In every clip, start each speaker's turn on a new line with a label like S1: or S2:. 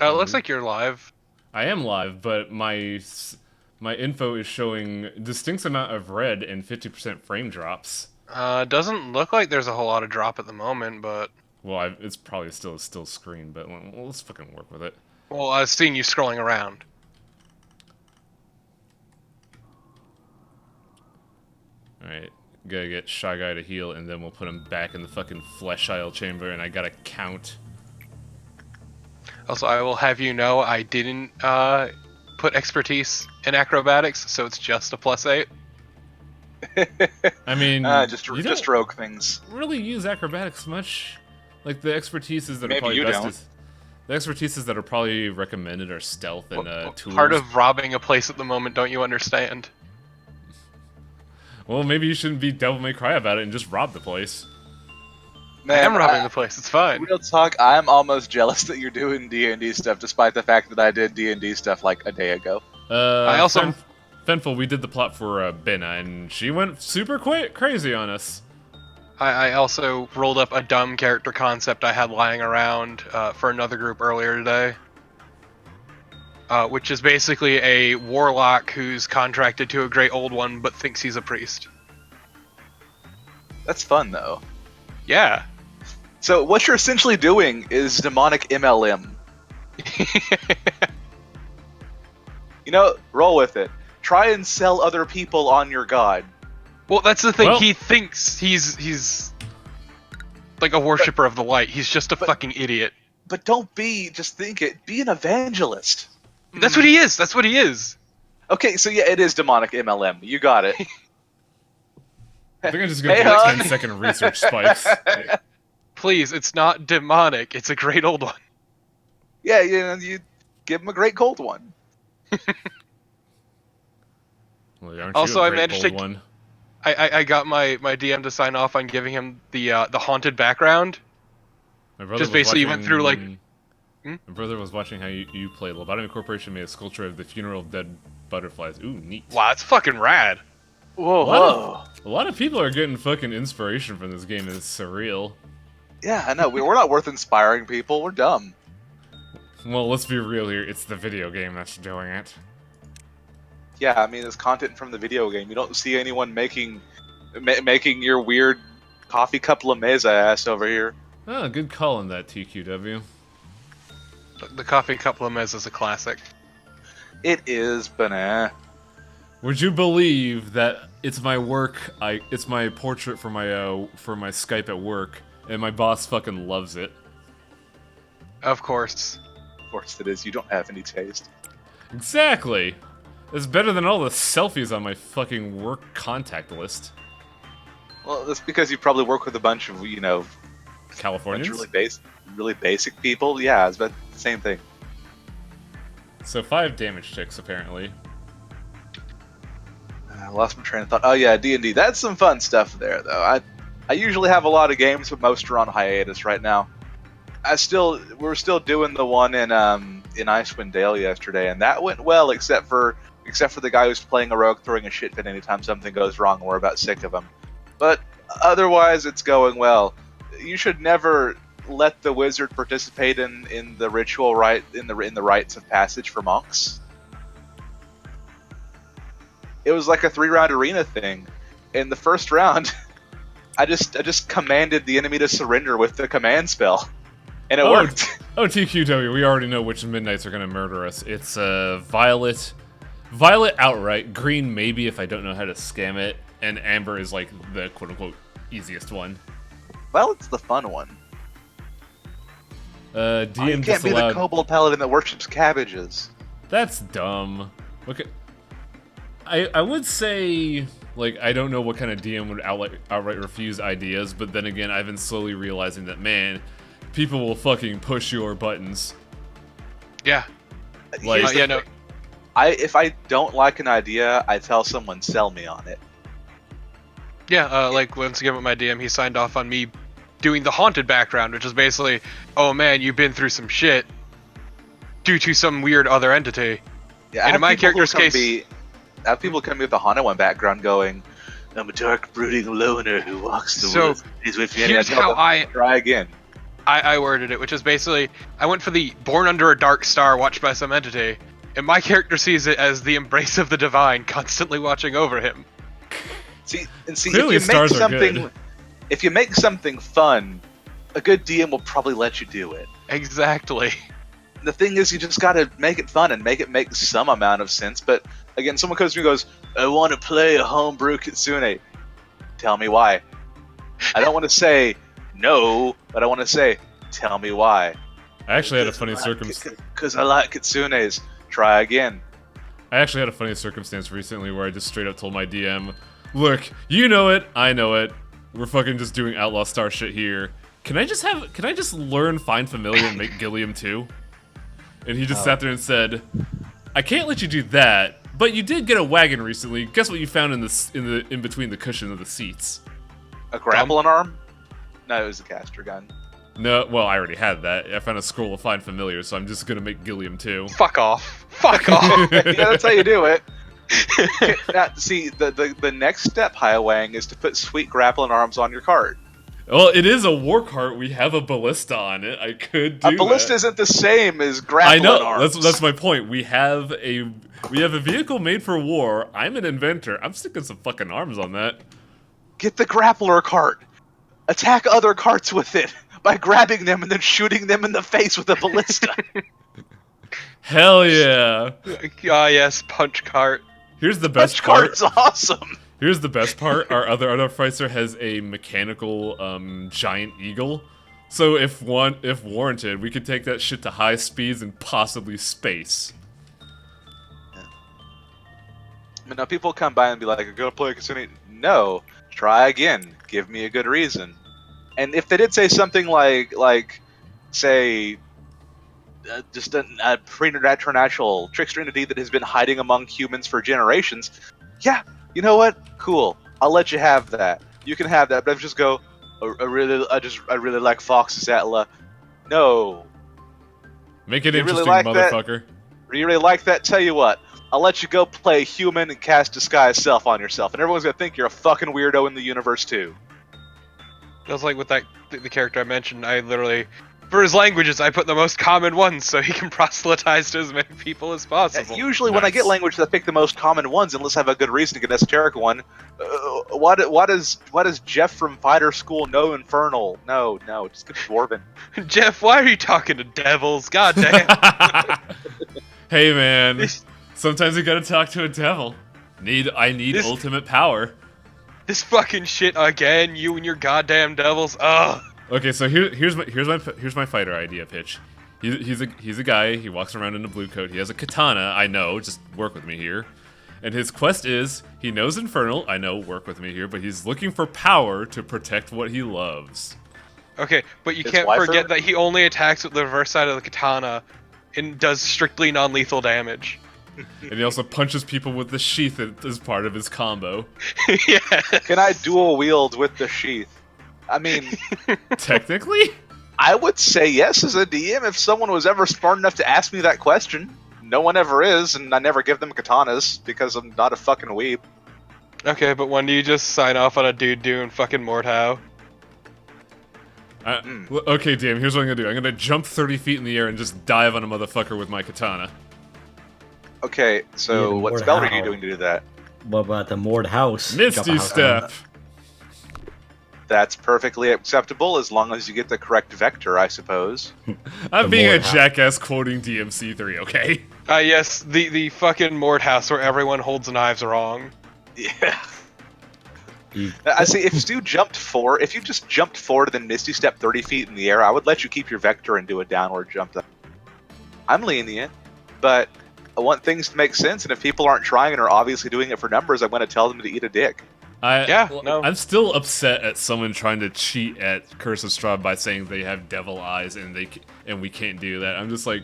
S1: It looks like you're live.
S2: I am live, but my info is showing distinct amount of red and 50% frame drops.
S1: Doesn't look like there's a whole lot of drop at the moment, but
S2: Well, it's probably still a still screen, but let's fucking work with it.
S1: well, I was seeing you scrolling around.
S2: All right, gotta get Shy Guy to heal, and then we'll put him back in the fucking flesh isle chamber, and I gotta count.
S1: Also, I will have you know I didn't put expertise in acrobatics, so it's just a +8.
S2: I mean,
S3: just rogue things.
S2: Really use acrobatics much. Like the expertises that
S3: Maybe
S2: are probably
S3: you
S2: best
S3: don't.
S2: is the expertises that are probably recommended are stealth and tools.
S1: Part of robbing a place at the moment, don't you understand?
S2: Well, maybe you shouldn't be Devil May Cry about it and just rob the place.
S1: I am robbing the place. It's fine.
S3: Real talk, I'm almost jealous that you're doing D&D stuff, despite the fact that I did D&D stuff like a day ago.
S1: I also
S2: Fenful, we did the plot for Benna, and she went super crazy on us.
S1: I also rolled up a dumb character concept I had lying around for another group earlier today. Which is basically a warlock who's contracted to a great old one but thinks he's a priest.
S3: That's fun, though.
S1: Yeah.
S3: So what you're essentially doing is demonic MLM. You know, roll with it. Try and sell other people on your god.
S1: Well, that's the thing.
S2: Well,
S1: he thinks he's like a worshiper of the light. He's just a fucking idiot.
S3: But don't just think it. Be an evangelist.
S1: That's what he is. That's what he is.
S3: Okay, so yeah, it is demonic MLM. You got it.
S2: I think I'm just gonna
S3: Hey,
S2: do
S3: hon.
S2: 10-second research spikes.
S1: Please, it's not demonic. It's a great old one.
S3: Yeah, you give him a great cold one.
S2: Well, aren't
S1: Also,
S2: you a
S1: I
S2: great
S1: managed to-
S2: bold one?
S1: I got my DM to sign off on giving him the haunted background.
S2: My brother
S1: Just
S2: was
S1: basically you went through, like-
S2: My brother was watching how you play. Lobotomy Corporation made a sculpture of the funeral of dead butterflies. Ooh, neat.
S1: Wow, it's fucking rad.
S3: Whoa.
S2: A lot of people are getting fucking inspiration from this game. It's surreal.
S3: Yeah, I know. We're not worth inspiring people. We're dumb.
S2: Well, let's be real here. It's the video game that's doing it.
S3: Yeah, I mean, it's content from the video game. You don't see anyone making your weird coffee cup La Mesa ass over here.
S2: Oh, good call on that, TQW.
S1: The coffee cup Lemez is a classic.
S3: It is, but
S2: Would you believe that it's my work? It's my portrait for my Skype at work, and my boss fucking loves it.
S1: Of course.
S3: Of course it is. You don't have any taste.
S2: Exactly. It's better than all the selfies on my fucking work contact list.
S3: Well, that's because you probably work with a bunch of,
S2: Californians.
S3: really basic people. Yeah, it's about the same thing.
S2: So 5 damage ticks apparently.
S3: I lost my train of thought. Oh yeah, D&D. That's some fun stuff there, though. I usually have a lot of games, but most are on hiatus right now. We're still doing the one in Icewind Dale yesterday, and that went well, except for the guy who's playing a rogue throwing a shit fit anytime something goes wrong, and we're about sick of him. But otherwise, it's going well. You should never let the wizard participate in the ritual in the rites of passage for monks. It was like a 3-round arena thing. In the first round, I just commanded the enemy to surrender with the command spell, and it worked.
S2: Oh, TQW, we already know which Midnights are gonna murder us. It's Violet outright, green maybe if I don't know how to scam it, and Amber is like the quote-unquote easiest one.
S3: Well, it's the fun one.
S2: DM
S3: You can't be the
S2: disallowed.
S3: kobold paladin that worships cabbages.
S2: That's dumb. Okay. I would say, like, I don't know what kind of DM would outright refuse ideas, but then again, I've been slowly realizing that, man, people will fucking push your buttons.
S1: Yeah.
S2: Like,
S3: Here's the
S1: yeah, no.
S3: thing. If I don't like an idea, I tell someone sell me on it.
S1: Yeah, like once again with my DM, he signed off on me doing the haunted background, which is basically, oh man, you've been through some shit due to some weird other entity.
S3: Yeah,
S1: And in my character's case,
S3: I have people come with the haunted one background going, I'm a dark, brooding loner who walks the
S1: So,
S3: woods. He's with me.
S1: here's how I
S3: try again.
S1: I worded it, which is basically, I went for the born under a dark star watched by some entity, and my character sees it as the embrace of the divine constantly watching over him.
S3: See,
S2: Clearly stars are good.
S3: if you make something fun, a good DM will probably let you do it.
S1: Exactly.
S3: The thing is, you just gotta make it fun and make it make some amount of sense. But again, someone comes to me and goes, I want to play a homebrew kitsune. Tell me why. I don't want to say no, but I want to say, tell me why.
S2: I actually had a funny circumstance.
S3: Because I like kitsunes. Try again.
S2: I actually had a funny circumstance recently where I just straight up told my DM, look, you know it, I know it. We're fucking just doing Outlaw Star shit here. Can I just learn Find Familiar and make Gilliam too? And he just sat there and said, I can't let you do that, but you did get a wagon recently. Guess what you found in between the cushion of the seats?
S3: A grappling arm? No, it was a caster gun.
S2: No, well, I already had that. I found a scroll of Find Familiar, so I'm just gonna make Gilliam too.
S1: Fuck off. Fuck off.
S3: Yeah, that's how you do it. Now, see, the next step, Hiawang, is to put sweet grappling arms on your cart.
S2: Well, it is a war cart. We have a ballista on it. I could do
S3: A ballista
S2: that.
S3: isn't the same as grappling
S2: I know.
S3: arms.
S2: That's my point. We have a vehicle made for war. I'm an inventor. I'm sticking some fucking arms on that.
S3: Get the grappler cart. Attack other carts with it by grabbing them and then shooting them in the face with a ballista.
S2: Hell yeah!
S1: Ah, yes, punch cart.
S2: Here's the best
S3: Punch
S2: part.
S3: cart's awesome.
S2: Here's the best part. Our other fighter has a mechanical giant eagle. So if warranted, we could take that shit to high speeds and possibly space.
S3: I mean, people come by and be like, "You're gonna play a Kitsune?" No, try again. Give me a good reason. And if they did say something like, say, just a preternatural trickster entity that has been hiding among humans for generations, yeah, you know what? Cool. I'll let you have that. You can have that. But if you just go, I really like Fox's Atla. No.
S2: Make it
S3: You really
S2: interesting,
S3: like that?
S2: motherfucker.
S3: You really like that? Tell you what. I'll let you go play human and cast disguise self on yourself, and everyone's gonna think you're a fucking weirdo in the universe too.
S1: Just like with that the character I mentioned, I literally, for his languages, I put the most common ones so he can proselytize to as many people as possible.
S3: Usually, when I get languages, I pick the most common ones, unless I have a good reason to get an esoteric one. What does Jeff from Fighter School know Infernal? No, just get Dwarven.
S1: Jeff, why are you talking to devils? God damn.
S2: Hey man, sometimes you gotta talk to a devil. I need ultimate power.
S1: This fucking shit again, you and your goddamn devils. Ugh.
S2: Okay, so here's my fighter idea pitch. He's a guy. He walks around in a blue coat. He has a katana. I know. Just work with me here. And his quest is he knows Infernal. I know. Work with me here. But he's looking for power to protect what he loves.
S1: Okay, but you
S3: His
S1: can't
S3: wifer?
S1: forget that he only attacks with the reverse side of the katana and does strictly non-lethal damage.
S2: And he also punches people with the sheath as part of his combo.
S1: Yeah.
S3: Can I dual wield with the sheath? I mean,
S2: Technically?
S3: I would say yes as a DM if someone was ever smart enough to ask me that question. No one ever is, and I never give them katanas because I'm not a fucking weeb.
S1: Okay, but when do you just sign off on a dude doing fucking Mordhau?
S2: Okay, damn, here's what I'm gonna do. I'm gonna jump 30 feet in the air and just dive on a motherfucker with my katana.
S3: Okay, so
S4: Yeah,
S3: what
S4: Mordhau.
S3: spell are you doing to do that?
S4: What about the moored house?
S2: Misty
S4: Jump a house
S2: Step!
S3: That's perfectly acceptable as long as you get the correct vector, I suppose.
S2: I'm
S4: The
S2: being a
S4: Mord House.
S2: jackass quoting DMC3, okay?
S1: Yes, the fucking Mordhouse where everyone holds knives wrong.
S3: Yeah.
S4: You-
S3: I see. If you just jumped forward and then Misty Step 30 feet in the air, I would let you keep your vector and do a downward jump. I'm lenient, but I want things to make sense, and if people aren't trying and are obviously doing it for numbers, I'm going to tell them to eat a dick.
S2: I'm still upset at someone trying to cheat at Curse of Strahd by saying they have devil eyes and we can't do that. I'm just like,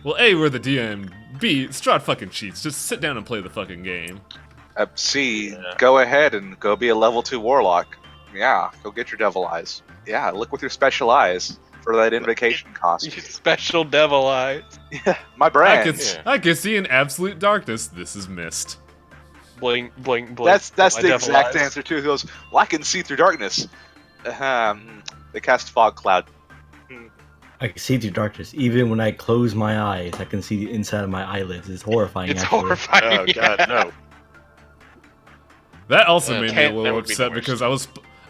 S2: well, A, we're the DM. B, Strahd fucking cheats. Just sit down and play the fucking game.
S3: C, go ahead and go be a level 2 warlock. Yeah, go get your devil eyes. Yeah, look with your special eyes for that invocation
S1: You
S3: costume.
S1: special devil eyes.
S3: Yeah, my brand.
S2: I can see in absolute darkness. This is mist.
S1: Blink, blink, blink.
S3: That's
S1: My
S3: the
S1: devil
S3: exact
S1: eyes.
S3: answer too. He goes, well, I can see through darkness. They cast fog cloud.
S4: I can see through darkness. Even when I close my eyes, I can see the inside of my eyelids. It's horrifying.
S1: It's
S4: actually.
S1: horrifying.
S5: Oh god, no.
S2: That also made me a
S5: That
S2: little
S5: would be the
S2: upset
S5: worst.
S2: because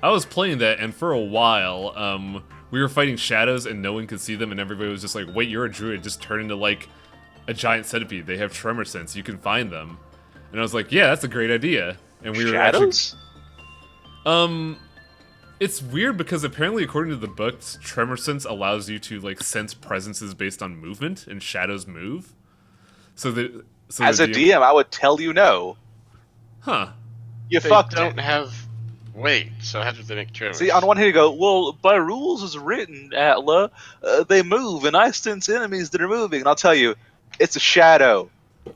S2: I was playing that, and for a while, we were fighting shadows, and no one could see them, and everybody was just like, "Wait, you're a druid. Just turn into like a giant centipede. They have tremor sense. You can find them." And I was like, "Yeah, that's a great idea." And we were
S3: Shadows?
S2: actually, it's weird because apparently, according to the books, tremor sense allows you to like sense presences based on movement, and shadows move. So
S3: As
S2: the
S3: a DM, I would tell you no.
S2: huh?
S3: You
S5: They
S3: fucked
S5: don't
S3: it.
S5: have weight, so how do they make tremors?
S3: See, on one hand you go, well, by rules as written, Atla, they move, and I sense enemies that are moving. And I'll tell you, it's a shadow.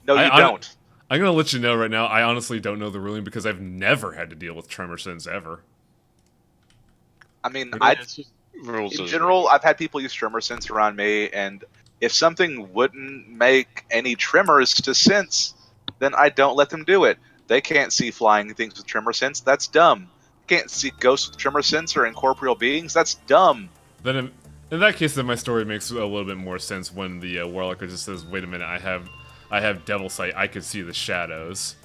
S3: No, you don't.
S2: I'm gonna let you know right now. I honestly don't know the ruling because I've never had to deal with tremor sense ever.
S3: I mean,
S5: It's just rules
S3: in
S5: as
S3: general, I've had people use tremor sense around me, and if something wouldn't make any tremors to sense, then I don't let them do it. They can't see flying things with tremor sense. That's dumb. Can't see ghosts with tremor sense or incorporeal beings. That's dumb.
S2: Then in that case, then my story makes a little bit more sense when the warlock just says, "Wait a minute, I have devil sight. I could see the shadows."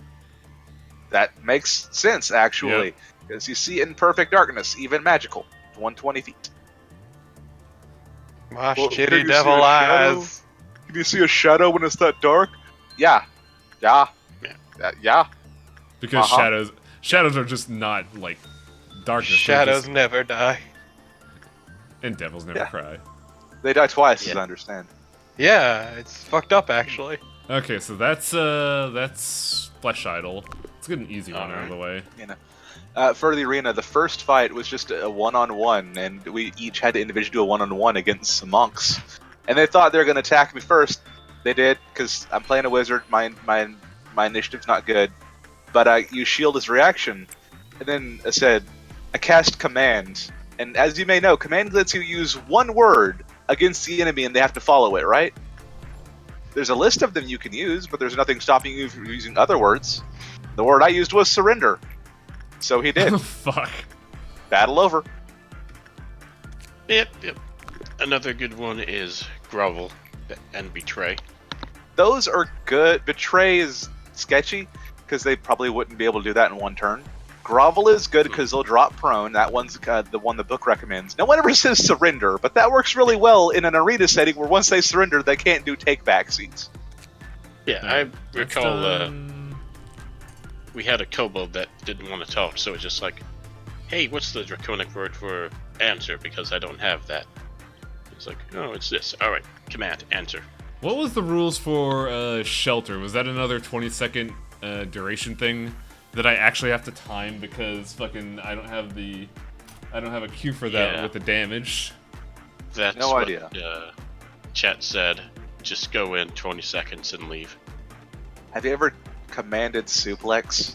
S3: That makes sense, actually,
S2: Yep.
S3: because you see it in perfect darkness, even magical, 120 feet.
S1: Wash
S3: Well,
S1: kitty
S3: can you see
S1: devil
S3: a shadow?
S1: eyes.
S3: Can you see a shadow when it's that dark? Yeah. Yeah. Yeah.
S2: Because
S3: Uh-huh.
S2: shadows are just not like darkness. they're
S1: Shadows
S2: just-
S1: never die.
S2: and devils never
S3: Yeah.
S2: cry.
S3: They die twice, as
S5: Yeah.
S3: I understand.
S1: Yeah, it's fucked up actually.
S2: Okay, so that's Flesh Idol. Let's get an easy one out of the way.
S3: For the arena, the first fight was just a one-on-one, and we each had to individually do a one-on-one against some monks. And they thought they were going to attack me first. They did, because I'm playing a wizard. My initiative's not good. But I used shield as reaction, and then I said, I cast command. And as you may know, command lets you use one word against the enemy, and they have to follow it, right? There's a list of them you can use, but there's nothing stopping you from using other words. The word I used was surrender. So he did.
S2: Fuck.
S3: Battle over.
S5: Yep. Another good one is grovel and betray.
S3: Those are good. Betray is sketchy, because they probably wouldn't be able to do that in one turn. Grovel is good because they'll drop prone. That one's the one the book recommends. No one ever says surrender, but that works really well in an arena setting where once they surrender, they can't do take back seats.
S5: Yeah, I
S2: That's
S5: recall
S2: done.
S5: we had a kobold that didn't want to talk, so it's just like, hey, what's the draconic word for answer? Because I don't have that. It's like, oh, it's this. Alright, command, answer.
S2: What was the rules for shelter? Was that another 20-second duration thing that I actually have to time because fucking I don't have a cue for that
S5: Yeah.
S2: with the damage.
S5: That's
S3: No
S5: what
S3: idea.
S5: chat said. Just go in 20 seconds and leave.
S3: Have you ever commanded suplex?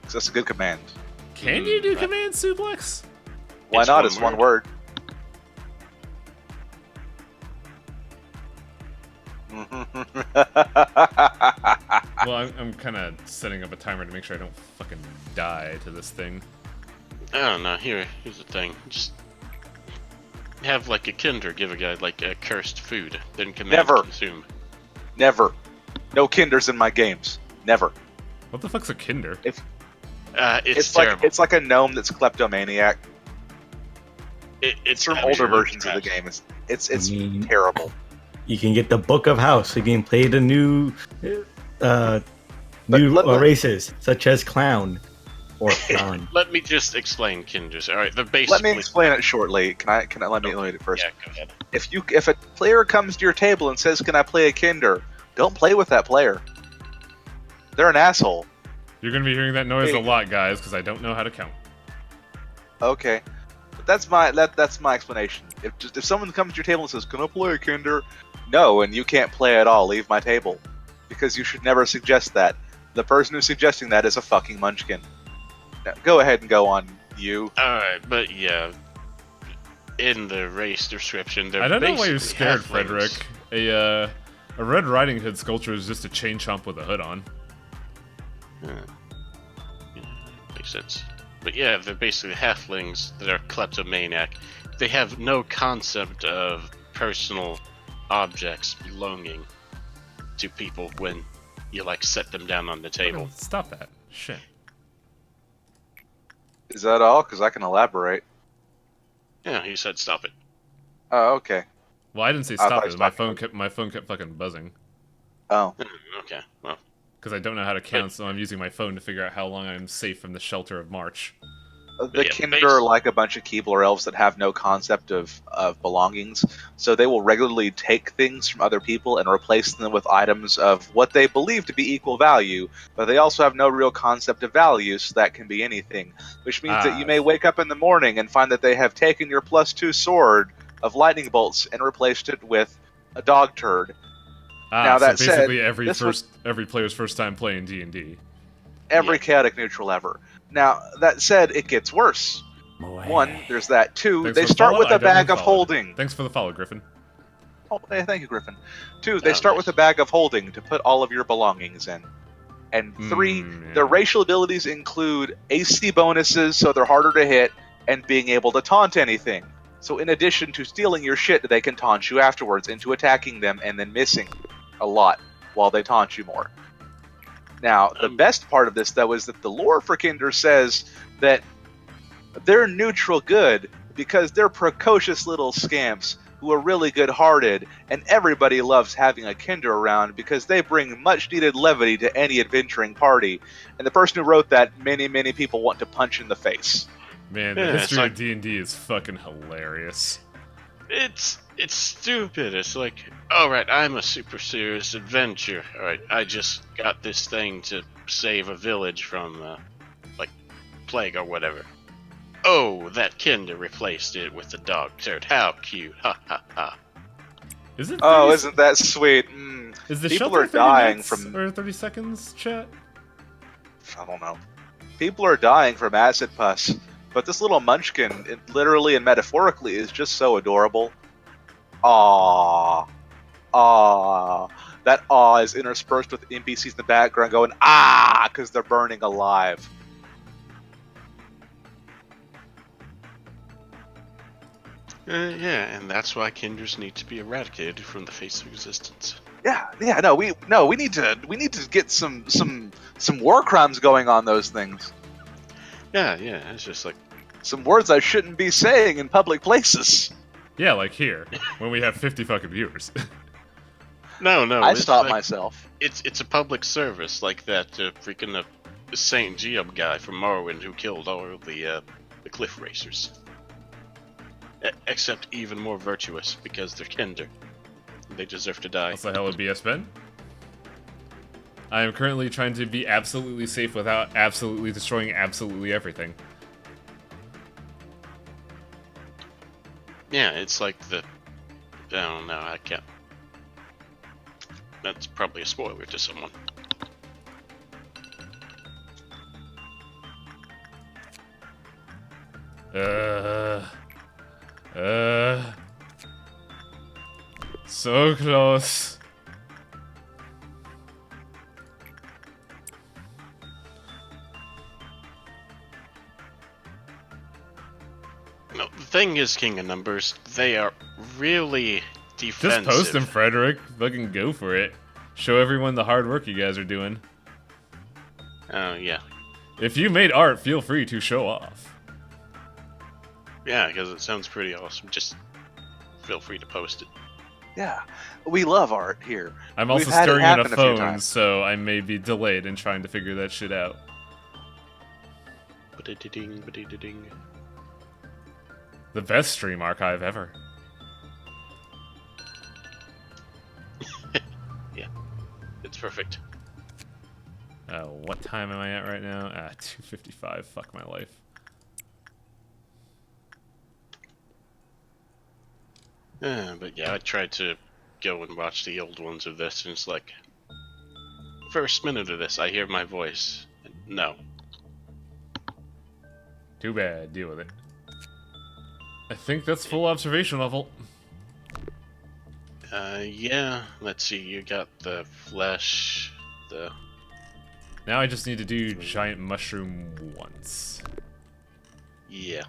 S3: 'Cause that's a good command.
S2: Can you do
S5: I-
S2: command suplex?
S3: Why
S5: It's
S3: not?
S5: one
S3: It's one word.
S2: Well, I'm kind of setting up a timer to make sure I don't fucking die to this thing.
S5: I don't know. Here's the thing. Just have like a kinder give a guy like a cursed food, then command
S3: Never.
S5: consume.
S3: Never. No kinders in my games. Never.
S2: What the fuck's a kinder?
S5: It's
S3: like
S5: terrible.
S3: it's like a gnome that's kleptomaniac.
S5: It's
S3: It's from
S5: actually
S3: older
S5: really
S3: versions of the
S5: trash.
S3: game. It's
S4: I mean-
S3: terrible.
S4: You can get the Book of House. You can play the new
S3: Let-
S4: races, such as Clown or Clown.
S5: Let me just explain kinders. All right, they're
S3: Let
S5: basically.
S3: me explain it shortly. Can I let me read it first?
S5: Yeah, go ahead.
S3: If a player comes to your table and says, "Can I play a kinder?" Don't play with that player. They're an asshole.
S2: You're gonna be hearing that noise a
S3: Hey.
S2: lot, guys, because I don't know how to count.
S3: Okay, but that's my explanation. If someone comes to your table and says, "Can I play a kinder?" No, and you can't play at all. Leave my table, because you should never suggest that. The person who's suggesting that is a fucking munchkin. Now, go ahead and go on, you.
S5: Alright, but yeah. In the race description, they're
S2: I don't know why you're
S5: basically
S2: scared,
S5: halflings.
S2: Frederick. A Red Riding Hood sculpture is just a chain chomp with a hood on.
S5: Yeah, makes sense. But yeah, they're basically halflings that are kleptomaniac. they have no concept of personal objects belonging to people when you like set them down on the table.
S2: Stop that. Shit.
S3: Is that all? Because I can elaborate.
S5: Yeah, he said stop it.
S3: Oh, okay.
S2: Well, I didn't say
S3: I thought
S2: stop
S3: he
S2: it.
S3: was
S2: My
S3: talking
S2: phone kept fucking buzzing.
S3: Oh.
S5: Okay, well,
S2: Because I don't know how to count, so I'm using my phone to figure out how long I'm safe from the shelter of March.
S3: The
S5: Yeah,
S3: Kinder are like a bunch of Keebler elves that have no concept of belongings, so they will regularly take things from other people and replace them with items of what they believe to be equal value, but they also have no real concept of value, so that can be anything. Which means that you may wake up in the morning and find that they have taken your +2 sword of lightning bolts and replaced it with a dog turd. Now,
S2: So
S3: that
S2: basically
S3: said,
S2: every player's first time playing D&D.
S3: every
S5: Yeah.
S3: chaotic neutral ever. Now, that said, it gets worse. One, there's that. Two,
S2: Thanks
S3: they
S2: for the
S3: start
S2: follow.
S3: with
S2: I
S3: a
S2: don't
S3: bag of
S2: unfollowed.
S3: holding.
S2: Thanks for the follow, Griffin.
S3: Oh, hey, thank you, Griffin. Two, they
S5: Oh,
S3: start
S5: nice.
S3: with a bag of holding to put all of your belongings in. And three,
S2: Yeah.
S3: their racial abilities include AC bonuses, so they're harder to hit, and being able to taunt anything. So in addition to stealing your shit, they can taunt you afterwards into attacking them and then missing a lot while they taunt you more. Now, the best part of this, though, is that the lore for Kinder says that they're neutral good because they're precocious little scamps who are really good-hearted, and everybody loves having a Kinder around because they bring much-needed levity to any adventuring party. And the person who wrote that, many, many people want to punch in the face.
S2: Man,
S5: Yeah,
S2: the
S5: it's
S2: history
S5: like-
S2: of D&D is fucking hilarious.
S5: It's stupid. It's like, alright, I'm a super serious adventure. Alright, I just got this thing to save a village from, like, plague or whatever. Oh, that Kinder replaced it with the dog turd. How cute. Ha ha ha.
S2: Is it?
S3: Oh,
S2: 30
S3: isn't that sweet?
S2: Is the
S3: people
S2: shelter
S3: are
S2: 30
S3: dying
S2: minutes
S3: from-
S2: or 30 seconds, chat?
S3: I don't know. People are dying from acid pus, but this little munchkin, literally and metaphorically, is just so adorable. Aww. Aww. That aw is interspersed with NPCs in the background going, ah, because they're burning alive.
S5: Yeah, and that's why Kinders need to be eradicated from the face of existence.
S3: Yeah, no, we need to get some war crimes going on those things.
S5: Yeah, it's just like,
S3: Some words I shouldn't be saying in public places.
S2: Yeah, like here, when we have 50 fucking viewers.
S5: no,
S3: I
S5: it's
S3: stopped
S5: like,
S3: myself.
S5: It's a public service, like that freaking Saint Geom guy from Morrowind who killed all of the cliff racers. Except even more virtuous, because they're Kinder. They deserve to die.
S2: What's the hell with BS Ben? I am currently trying to be absolutely safe without absolutely destroying absolutely everything.
S5: Yeah, it's like the... I don't know, I can't... That's probably a spoiler to someone.
S2: So close.
S5: No, the thing is, King of Numbers, they are really defensive.
S2: Just post them, Frederick. Fucking go for it. Show everyone the hard work you guys are doing.
S5: Oh, yeah.
S2: If you made art, feel free to show off.
S5: Yeah, because it sounds pretty awesome. Just feel free to post it.
S3: Yeah, we love art here.
S2: I'm also
S3: We've had it
S2: staring at a
S3: happen a few
S2: phone,
S3: times.
S2: so I may be delayed in trying to figure that shit out.
S5: Ba-da-da-ding, ba-da-da-ding.
S2: The best stream archive ever.
S5: It's perfect.
S2: What time am I at right now? 2:55. Fuck my life.
S5: But yeah, I tried to go and watch the old ones of this, and it's like, first minute of this, I hear my voice. No.
S2: Too bad. Deal with it. I think that's full observation level.
S5: Yeah. Let's see. You got the flesh, the...
S2: Now I just need to do giant mushroom once.
S5: Yeah.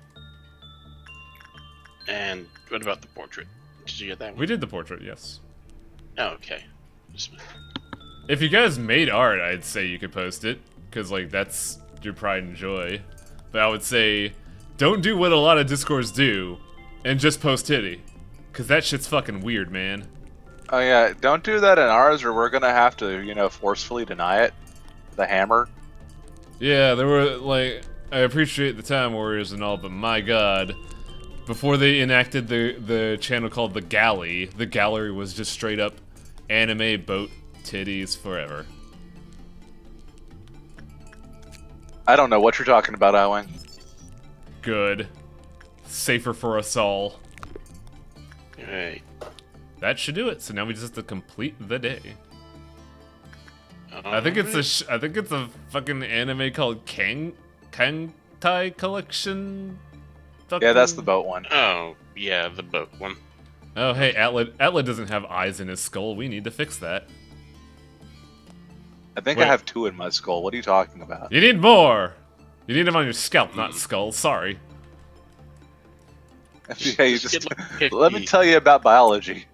S5: And what about the portrait? Did you get that one?
S2: We did the portrait, yes.
S5: Oh, okay. Just-
S2: If you guys made art, I'd say you could post it, because, like, that's your pride and joy. But I would say, don't do what a lot of Discords do, and just post titty. Because that shit's fucking weird, man.
S3: Oh yeah, don't do that in ours, or we're gonna have to, you know, forcefully deny it. The hammer.
S2: Yeah, there were, like, I appreciate the Time Warriors and all, but my god. Before they enacted the channel called The gallery was just straight up anime boat titties forever.
S3: I don't know what you're talking about, Iwang.
S2: Good. Safer for us all.
S5: Alright.
S2: That should do it. So now we just have to complete the day. I think it's a fucking anime called Kangtai Collection.
S3: Yeah, that's the boat one.
S5: Oh, yeah, the boat one.
S2: Oh, hey, Atlet doesn't have eyes in his skull. We need to fix that.
S3: I think
S2: Wait.
S3: I have 2 in my skull. What are you talking about?
S2: You need more! You need them on your scalp, not skull. Sorry.
S3: Yeah, you
S5: Just
S3: just
S5: get, like, 50
S3: let me tell you about biology.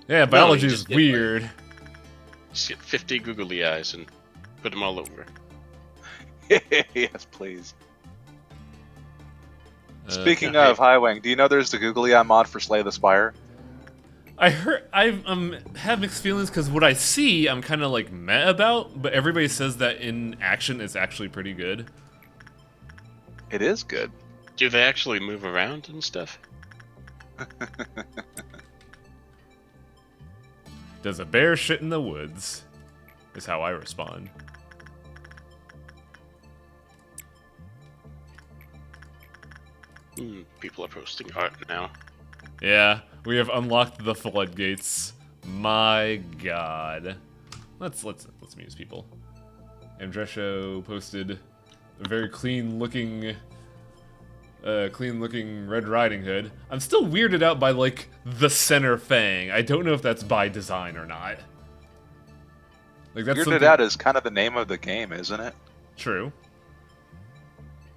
S2: Yeah, biology
S5: you
S2: is
S5: just get,
S2: weird.
S5: Just get 50 googly eyes and put them all over.
S3: Yes, please. Speaking of Highwing, do you know there's the Googly Eye mod for Slay the Spire?
S2: I heard I have mixed feelings because what I see I'm kind of like meh about, but everybody says that in action it's actually pretty good.
S3: It is good.
S5: Do they actually move around and stuff?
S2: Does a bear shit in the woods? Is how I respond.
S5: People are posting art now.
S2: Yeah, we have unlocked the floodgates. My god. Let's muse people. Andresho posted a very clean looking Red Riding Hood. I'm still weirded out by like the center fang. I don't know if that's by design or not. Like that's
S3: Weirded
S2: something...
S3: Out is kind of the name of the game, isn't it?
S2: True.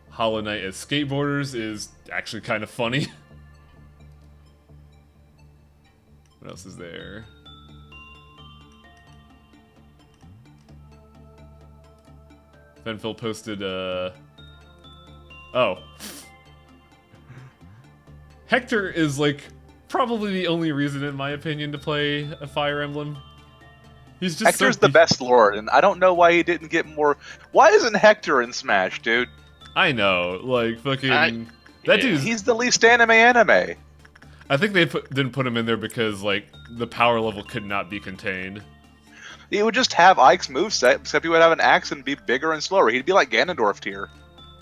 S2: Hollow Knight as skateboarders is actually kind of funny. What else is there? Fenfil posted, oh. Hector is, like, probably the only reason, in my opinion, to play a Fire Emblem. He's just
S3: Hector's the best lord, and I don't know why he didn't get more... Why isn't Hector in Smash, dude?
S2: I know, like, fucking... That
S5: yeah.
S2: dude's...
S3: He's the least anime.
S2: I think they didn't put him in there because, like, the power level could not be contained.
S3: He would just have Ike's moveset, except he would have an axe and be bigger and slower. He'd be like Ganondorf tier.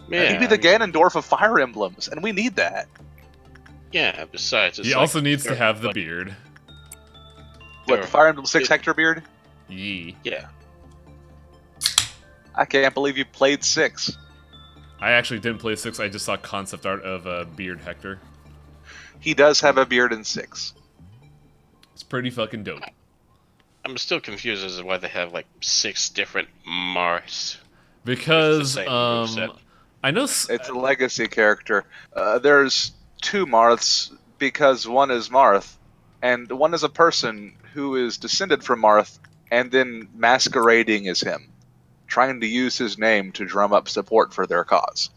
S5: Yeah,
S3: He'd be the Ganondorf of Fire Emblems, and we need that.
S5: Yeah, besides... It's
S2: He
S5: like,
S2: also needs to have the
S5: like,
S2: beard.
S3: What, the Fire Emblem 6 Hector beard?
S2: Yee.
S5: Yeah.
S3: I can't believe you played 6.
S2: I actually didn't play 6, I just saw concept art of Beard Hector.
S3: He does have a beard in 6.
S2: It's pretty fucking dope.
S5: I'm still confused as to why they have, like, 6 different Mars.
S2: Because,
S5: same moveset.
S2: I know...
S3: It's a legacy character. There's 2 Marths, because one is Marth, and one is a person who is descended from Marth, and then masquerading as him, trying to use his name to drum up support for their cause.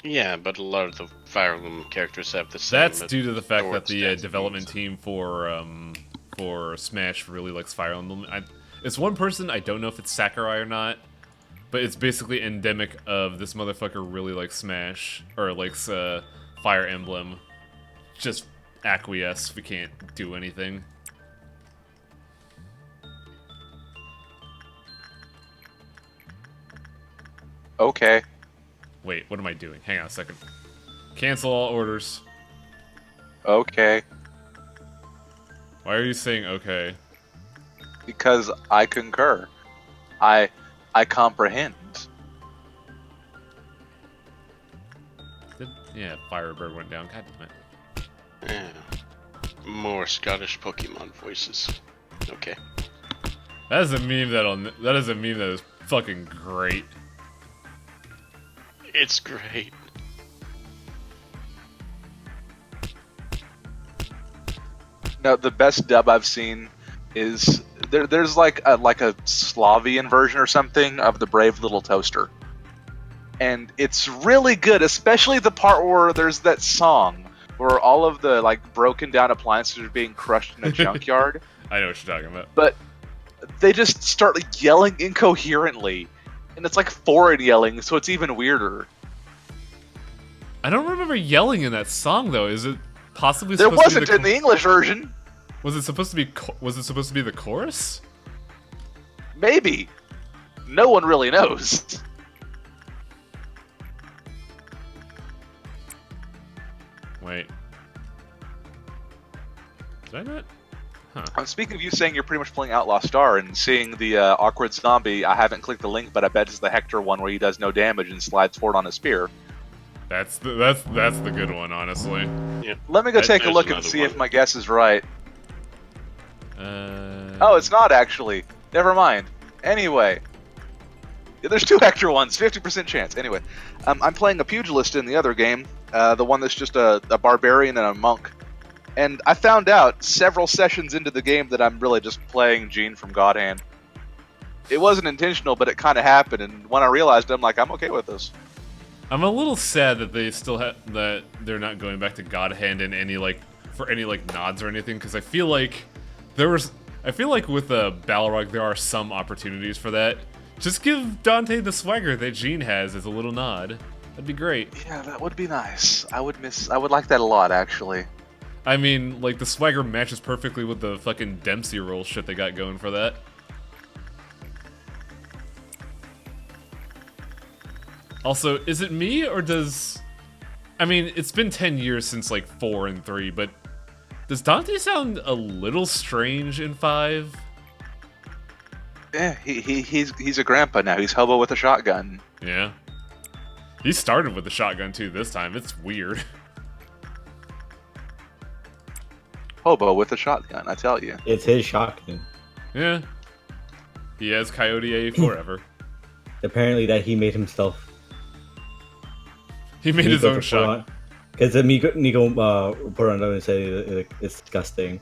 S5: Yeah, but a lot of the Fire Emblem characters have the same...
S2: That's due to the fact that the
S5: stats
S2: development
S5: moves.
S2: team for Smash really likes Fire Emblem. It's one person, I don't know if it's Sakurai or not, but it's basically endemic of this motherfucker really likes Smash, or likes Fire Emblem. Just acquiesce, we can't do anything.
S3: Okay.
S2: Wait, what am I doing? Hang on a second. Cancel all orders.
S3: Okay.
S2: Why are you saying okay?
S3: Because I concur. I comprehend.
S2: Yeah, Firebird went down. God damn it.
S5: Yeah. More Scottish Pokemon voices. Okay.
S2: That is a meme that is fucking great.
S5: It's great.
S3: No, the best dub I've seen is there's like a Slavian version or something of the Brave Little Toaster. And it's really good, especially the part where there's that song where all of the like broken down appliances are being crushed in a junkyard.
S2: I know what you're talking about.
S3: But they just start like yelling incoherently, and it's like foreign yelling, so it's even weirder.
S2: I don't remember yelling in that song though. Is it possibly
S3: There
S2: supposed to be
S3: wasn't in the English version.
S2: Was it supposed to be? Was it supposed to be the chorus?
S3: Maybe. No one really knows.
S2: Wait. Did I not? Huh.
S3: I'm speaking of you saying you're pretty much playing Outlaw Star and seeing the awkward zombie. I haven't clicked the link, but I bet it's the Hector one where he does no damage and slides forward on a spear.
S2: That's the good one, honestly.
S5: Yeah.
S3: Let me go take a
S5: There's
S3: look and
S5: another
S3: see
S5: one.
S3: if my guess is right.
S2: Uh,
S3: Oh, it's not actually. Never mind. Anyway. Yeah, there's 2 Hector ones, 50% chance. Anyway, I'm playing a pugilist in the other game, the one that's just a barbarian and a monk. And I found out several sessions into the game that I'm really just playing Gene from God Hand. It wasn't intentional, but it kind of happened, and when I realized it, I'm like, I'm okay with this.
S2: I'm a little sad that they still have that they're not going back to God Hand in any for any nods or anything, because I feel like with Balrog there are some opportunities for that. Just give Dante the swagger that Gene has as a little nod. That'd be great.
S3: Yeah, that would be nice. I would like that a lot, actually.
S2: I mean, the swagger matches perfectly with the fucking Dempsey roll shit they got going for that. Also, is it me, or does... I mean, it's been 10 years since, 4 and 3, but does Dante sound a little strange in 5?
S3: Yeah, he's a grandpa now. He's hobo with a shotgun.
S2: Yeah. He started with the shotgun, too, this time. It's weird.
S3: Hobo with a shotgun, I tell you.
S4: It's his shotgun.
S2: Yeah. He has Coyote A forever.
S4: Apparently that he made himself.
S2: He made his own shotgun.
S4: Because Nico put on it and said it's disgusting.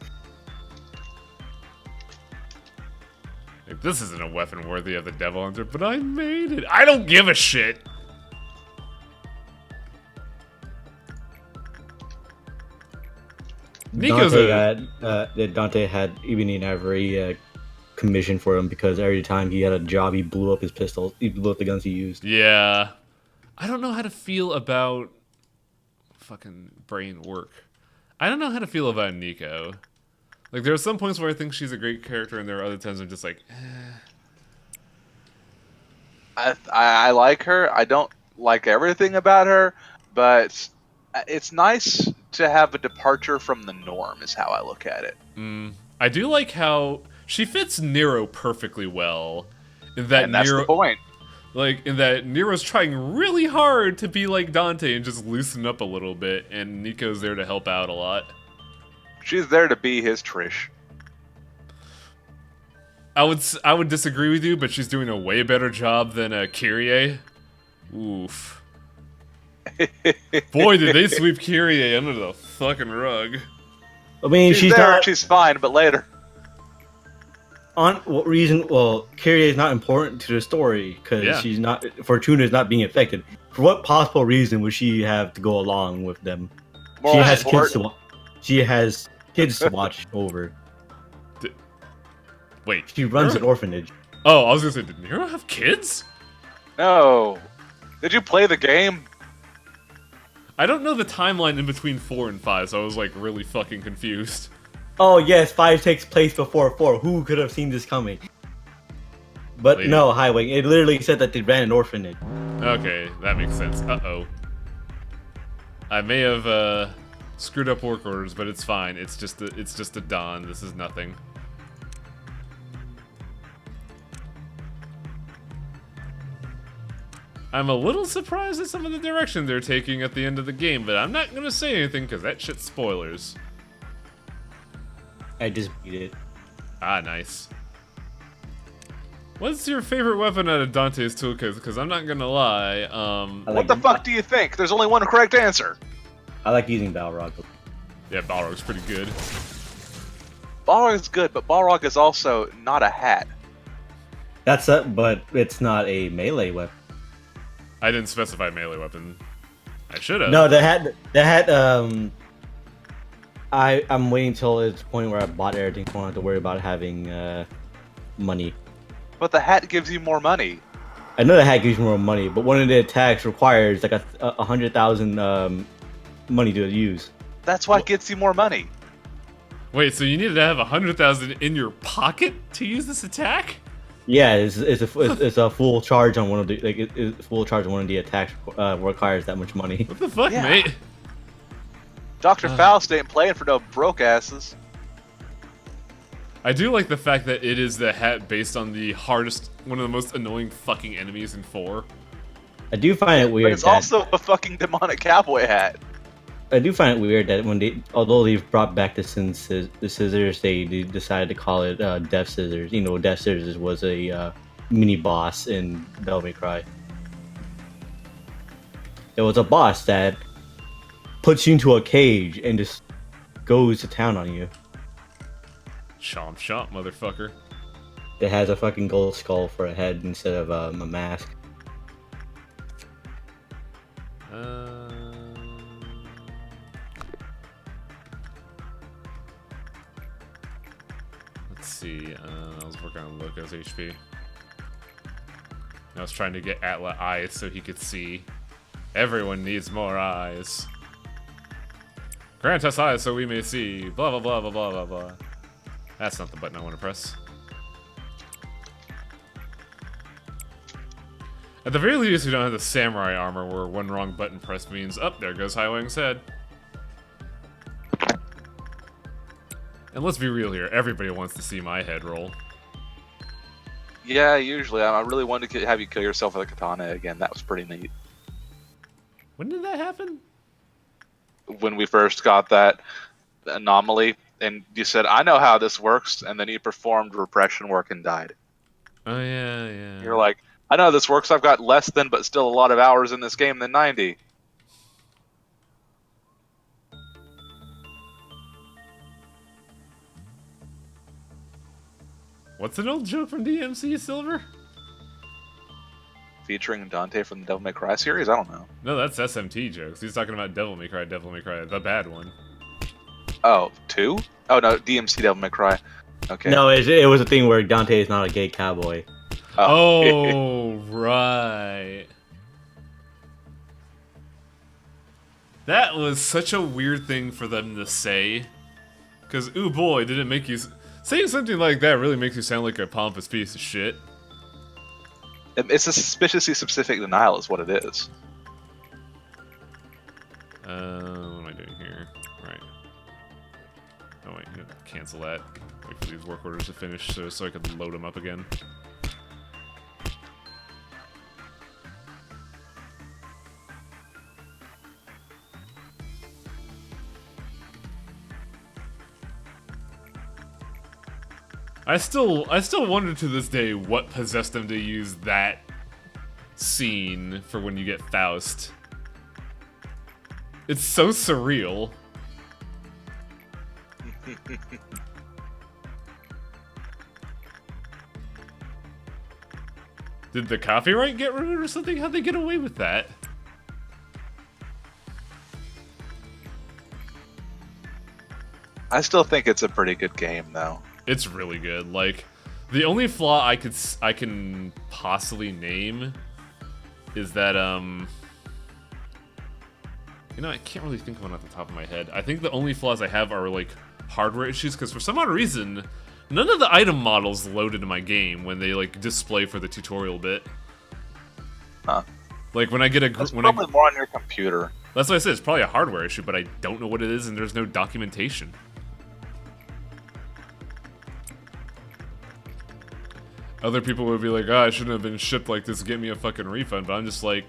S2: This isn't a weapon worthy of the Devil Hunter, but I made it. I don't give a shit.
S4: Dante had Ebony and Ivory commissioned for him because every time he had a job, he blew up his pistols. He blew up the guns he used.
S2: Yeah. I don't know how to feel about fucking brain work. I don't know how to feel about Nico. There are some points where I think she's a great character, and there are other times I'm just like, eh.
S3: I like her. I don't like everything about her, but it's nice to have a departure from the norm, is how I look at it.
S2: I do like how she fits Nero perfectly well. In that
S3: And that's the point.
S2: In that Nero's trying really hard to be like Dante and just loosen up a little bit, and Nico's there to help out a lot.
S3: She's there to be his Trish.
S2: I would disagree with you, but she's doing a way better job than Kyrie. Oof. Boy, did they sweep Kyrie under the fucking rug.
S4: I mean,
S3: she's there, not... she's fine, but later.
S4: On what reason? Well, Kyrie is not important to the story because she's not. Fortuna is not being affected. For what possible reason would she have to go along with them? She has kids to. She has kids to watch over.
S2: Wait,
S4: she runs an orphanage.
S2: Oh, I was gonna say, did Nero have kids?
S3: No. Did you play the game?
S2: I don't know the timeline in between 4 and 5, so I was really fucking confused.
S4: Oh yes, 5 takes place before 4. Who could have seen this coming? But no, Highway. It literally said that they ran an orphanage.
S2: Okay, that makes sense. Uh-oh. I may have screwed up work orders, but it's fine. It's just a dawn. This is nothing. I'm a little surprised at some of the direction they're taking at the end of the game, but I'm not gonna say anything because that shit's spoilers.
S4: I just beat it.
S2: Ah, nice. What's your favorite weapon out of Dante's toolkit? Because I'm not gonna lie,
S3: what the fuck do you think? There's only one correct answer.
S4: I like using Balrog.
S2: Yeah, Balrog's pretty good.
S3: Balrog is good, but Balrog is also not a hat.
S4: But it's not a melee weapon.
S2: I didn't specify melee weapon. I should have.
S4: No, the hat. I'm waiting till it's the point where I bought everything, so I don't have to worry about having money.
S3: But the hat gives you more money.
S4: I know the hat gives you more money, but one of the attacks requires like 100,000 money to use.
S3: That's what gets you more money.
S2: Wait, so you needed to have 100,000 in your pocket to use this attack?
S4: Yeah, it's a full charge on one of the full charge on one of the attacks requires that much money.
S2: What the fuck,
S3: Yeah.
S2: mate?
S3: Dr. Faust ain't playing for no broke asses.
S2: I do like the fact that it is the hat based on the hardest, one of the most annoying fucking enemies in 4.
S4: I do find it weird.
S3: But it's also a fucking demonic cowboy hat.
S4: I do find it weird that although they've brought back the scissors, they decided to call it Death Scissors. You know, Death Scissors was a mini boss in Devil May Cry. It was a boss that puts you into a cage and just goes to town on you.
S2: Chomp chomp, motherfucker.
S4: It has a fucking gold skull for a head instead of a mask.
S2: Let's see. I was working on Loco's HP. I was trying to get Atla eyes so he could see. Everyone needs more eyes. Grant us eyes so we may see. Blah blah blah blah blah blah blah. That's not the button I want to press. At the very least, we don't have the samurai armor where one wrong button press means, oh, there goes Highwing's head. And let's be real here, everybody wants to see my head roll.
S3: Yeah, usually. I really wanted to have you kill yourself with a katana again. That was pretty neat.
S2: When did that happen?
S3: When we first got that anomaly, and you said, I know how this works, and then you performed repression work and died.
S2: Oh, yeah, yeah.
S3: You're like, I know how this works. I've got less than, but still a lot of hours in this game than 90.
S2: What's an old joke from DMC, Silver?
S3: Featuring Dante from the Devil May Cry series? I don't know.
S2: No, that's SMT jokes. He's talking about Devil May Cry, the bad one.
S3: Oh, 2? Oh, no, DMC Devil May Cry. Okay.
S4: No, it was a thing where Dante is not a gay cowboy.
S2: Oh, right. That was such a weird thing for them to say. Because, ooh boy, did it make you... Saying something like that really makes you sound like a pompous piece of shit.
S3: It's a suspiciously specific denial is what it is.
S2: What am I doing here? Right. Oh wait, cancel that. Wait for these work orders to finish so I can load them up again. I still wonder to this day what possessed them to use that scene for when you get Faust. It's so surreal. Did the copyright get removed or something? How'd they get away with that?
S3: I still think it's a pretty good game, though.
S2: It's really good. Like, the only flaw I can possibly name is that, you know, I can't really think of one off the top of my head. I think the only flaws I have are, like, hardware issues, because for some odd reason, none of the item models loaded in my game when they, like, display for the tutorial bit.
S3: Huh.
S2: Like, when I get a...
S3: It's probably more on your computer.
S2: That's what I said, it's probably a hardware issue, but I don't know what it is, and there's no documentation. Other people would be like, oh, I shouldn't have been shipped like this, get me a fucking refund, but I'm just like...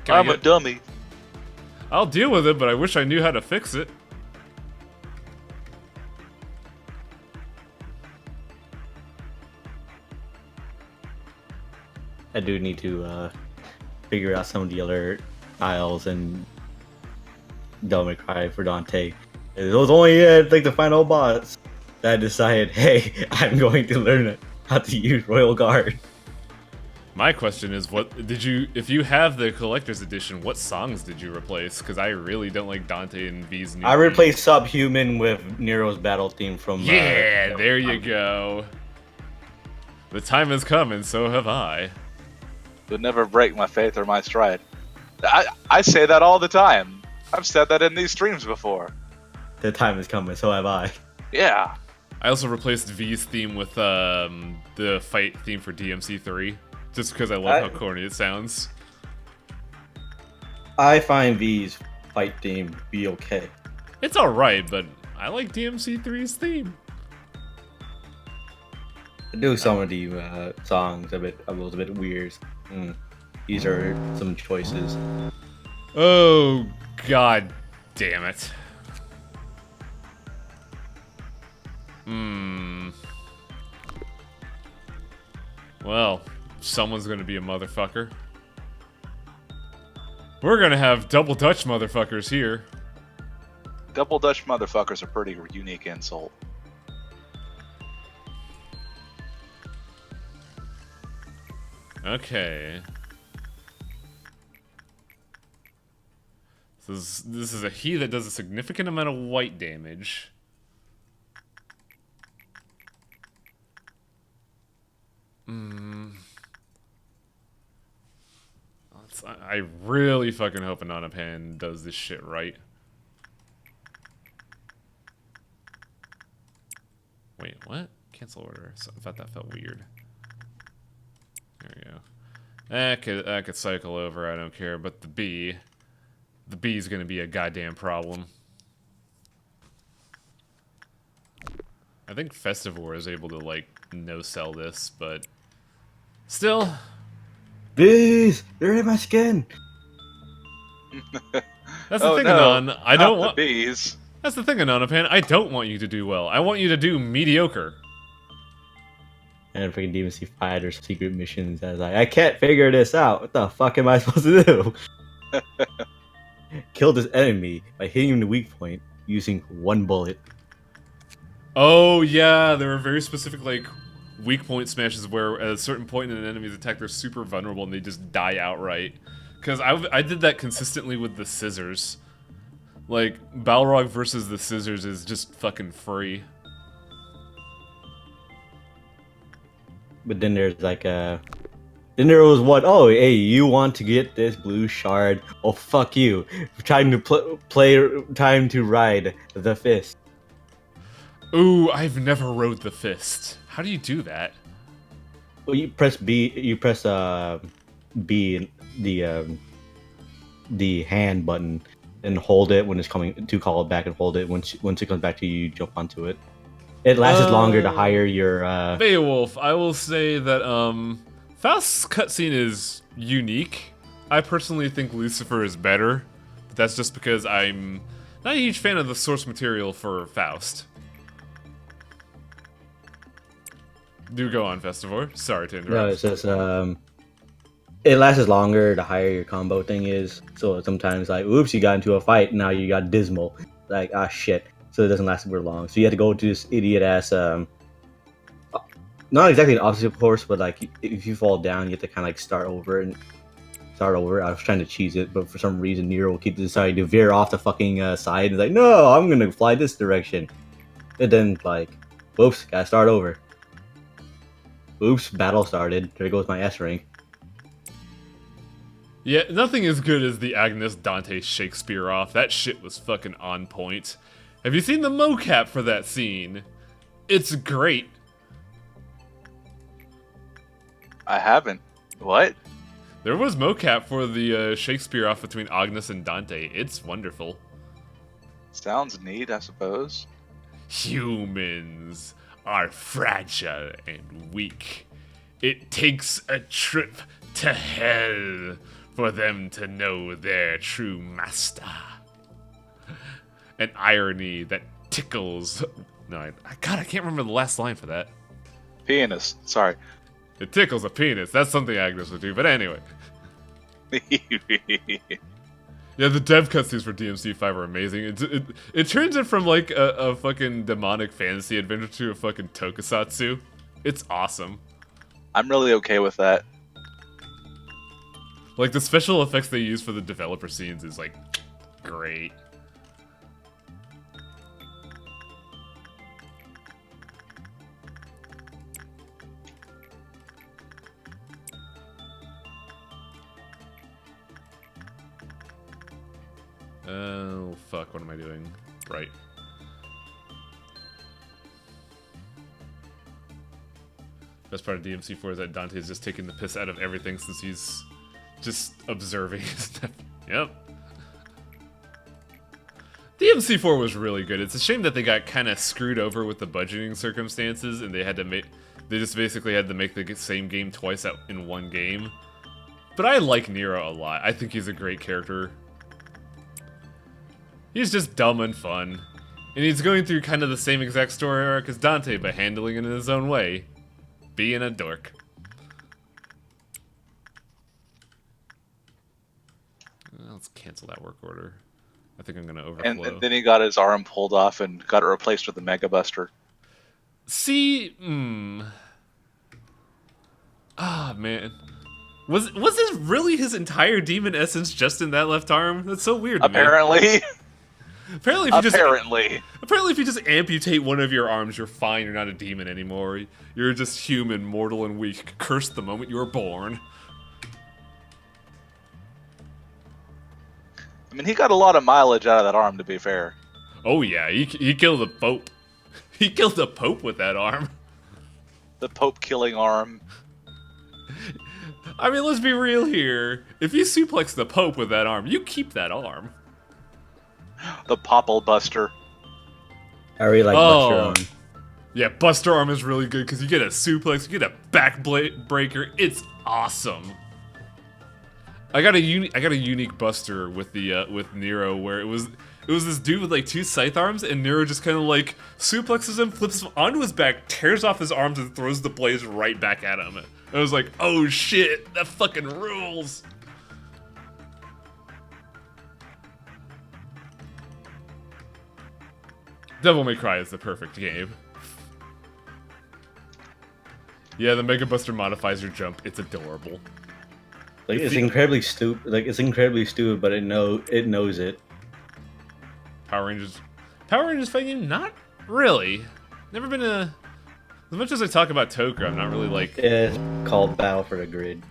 S3: I'm a dummy.
S2: I'll deal with it, but I wish I knew how to fix it.
S4: I do need to figure out some of the other aisles and Devil May Cry for Dante. It was only like the final boss. that I decided, hey, I'm going to learn how to use Royal Guard.
S2: My question is, what did you? If you have the collector's edition, what songs did you replace? Because I really don't like Dante and V's new.
S4: I replaced Subhuman with Nero's battle theme from.
S2: Yeah, there you go. The time has come, and so have I.
S3: You'll never break my faith or my stride. I say that all the time. I've said that in these streams before.
S4: The time is coming, so have I.
S3: Yeah.
S2: I also replaced V's theme with the fight theme for DMC3, just because I love how corny it sounds.
S4: I find V's fight theme be okay.
S2: It's alright, but I like DMC3's theme.
S4: I do some of the songs a bit weird. These are some choices.
S2: Oh, god damn it. Well, someone's gonna be a motherfucker. We're gonna have double Dutch motherfuckers here.
S3: Double Dutch motherfuckers are pretty unique insult.
S2: Okay. This is a he that does a significant amount of white damage. I really fucking hope Ananapan does this shit right. Wait, what? Cancel order. So I thought that felt weird. There we go. I could cycle over, I don't care, but the B is gonna be a goddamn problem. I think Festivore is able to, like, no-sell this, but still.
S4: Bees! They're in my skin!
S2: That's the thing, Anon. I don't want
S3: the bees.
S2: That's the thing, Ananapan. I don't want you to do well. I want you to do mediocre.
S4: And freaking DMC Fighter secret missions. I was like, I can't figure this out. What the fuck am I supposed to do? Kill this enemy by hitting him in the weak point using one bullet.
S2: Oh yeah, there are very specific like weak point smashes where at a certain point in an enemy's attack they're super vulnerable and they just die outright. Because I did that consistently with the scissors. Like, Balrog versus the scissors is just fucking free.
S4: But then there's like then there was what? Oh, hey, you want to get this blue shard? Oh, fuck you! Time to ride the fist.
S2: Ooh, I've never rode the fist. How do you do that?
S4: Well, you press B. You press B, the hand button, and hold it when it's coming to call it back, and hold it once it comes back to you. You jump onto it. It lasts longer the higher your.
S2: Beowulf, I will say that Faust's cutscene is unique. I personally think Lucifer is better, but that's just because I'm not a huge fan of the source material for Faust. Do go on, Festivore. Sorry to interrupt.
S4: No, it says it lasts longer the higher your combo thing is. So sometimes like, oops, you got into a fight, now you got dismal. Like, ah, shit. So it doesn't last super long. So you have to go to this idiot ass not exactly an obstacle course, but like if you fall down, you have to kind of like start over. I was trying to cheese it, but for some reason Nero will keep deciding to veer off the fucking side. And like, no, I'm gonna fly this direction. And then like, whoops, gotta start over. Oops, battle started. There goes my S rank.
S2: Yeah, nothing as good as the Agnes Dante Shakespeare off. That shit was fucking on point. Have you seen the mocap for that scene? It's great.
S3: I haven't. What?
S2: There was mocap for the Shakespeare off between Agnes and Dante. It's wonderful.
S3: Sounds neat, I suppose.
S2: Humans are fragile and weak. It takes a trip to hell for them to know their true master. An irony that tickles. No, God, I can't remember the last line for that.
S3: Penis. Sorry.
S2: It tickles a penis. That's something Agnes would do, but anyway. Yeah, the dev cutscenes for DMC5 are amazing. It turns it from like a fucking demonic fantasy adventure to a fucking tokusatsu. It's awesome.
S3: I'm really okay with that.
S2: Like, the special effects they use for the developer scenes is, like, great. Oh, fuck, what am I doing? Right. Best part of DMC4 is that Dante is just taking the piss out of everything since he's just observing stuff. Yep. DMC4 was really good. It's a shame that they got kind of screwed over with the budgeting circumstances and they had to make... They just basically had to make the same game twice in one game. But I like Nero a lot. I think he's a great character. He's just dumb and fun. And he's going through kind of the same exact story arc as Dante, but handling it in his own way. Being a dork. Let's cancel that work order. I think I'm gonna overflow.
S3: And then he got his arm pulled off and got it replaced with a Mega Buster.
S2: See, ah, man. Was this really his entire demon essence just in that left arm? That's so weird to me.
S3: Apparently.
S2: Apparently, if you just amputate one of your arms, you're fine. You're not a demon anymore. You're just human, mortal, and weak. Cursed the moment you were born.
S3: I mean, he got a lot of mileage out of that arm, to be fair.
S2: Oh yeah, he killed the Pope. He killed the Pope with that arm.
S3: The Pope killing arm.
S2: I mean, let's be real here. If you suplex the Pope with that arm, you keep that arm.
S3: The Popple Buster.
S4: I really like Buster Arm.
S2: Yeah, Buster Arm is really good because you get a suplex, you get a back breaker. It's awesome. I got a unique Buster with the with Nero where it was this dude with like 2 scythe arms and Nero just kind of like suplexes him, flips him onto his back, tears off his arms and throws the blades right back at him. I was like, oh shit, that fucking rules. Devil May Cry is the perfect game. Yeah, the Mega Buster modifies your jump. It's adorable.
S4: Like it's incredibly stupid. Like it's incredibly stupid, but it knows it.
S2: Power Rangers fighting game? Not really. Never been a. As much as I talk about Toker, I'm not really like.
S4: It's called Battle for the Grid.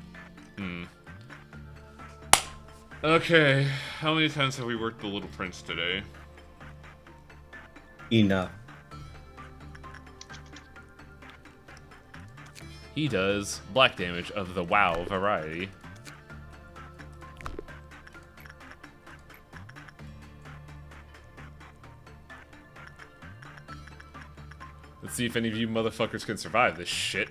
S2: Okay, how many times have we worked the Little Prince today?
S4: Enough.
S2: He does black damage of the WoW variety. Let's see if any of you motherfuckers can survive this shit.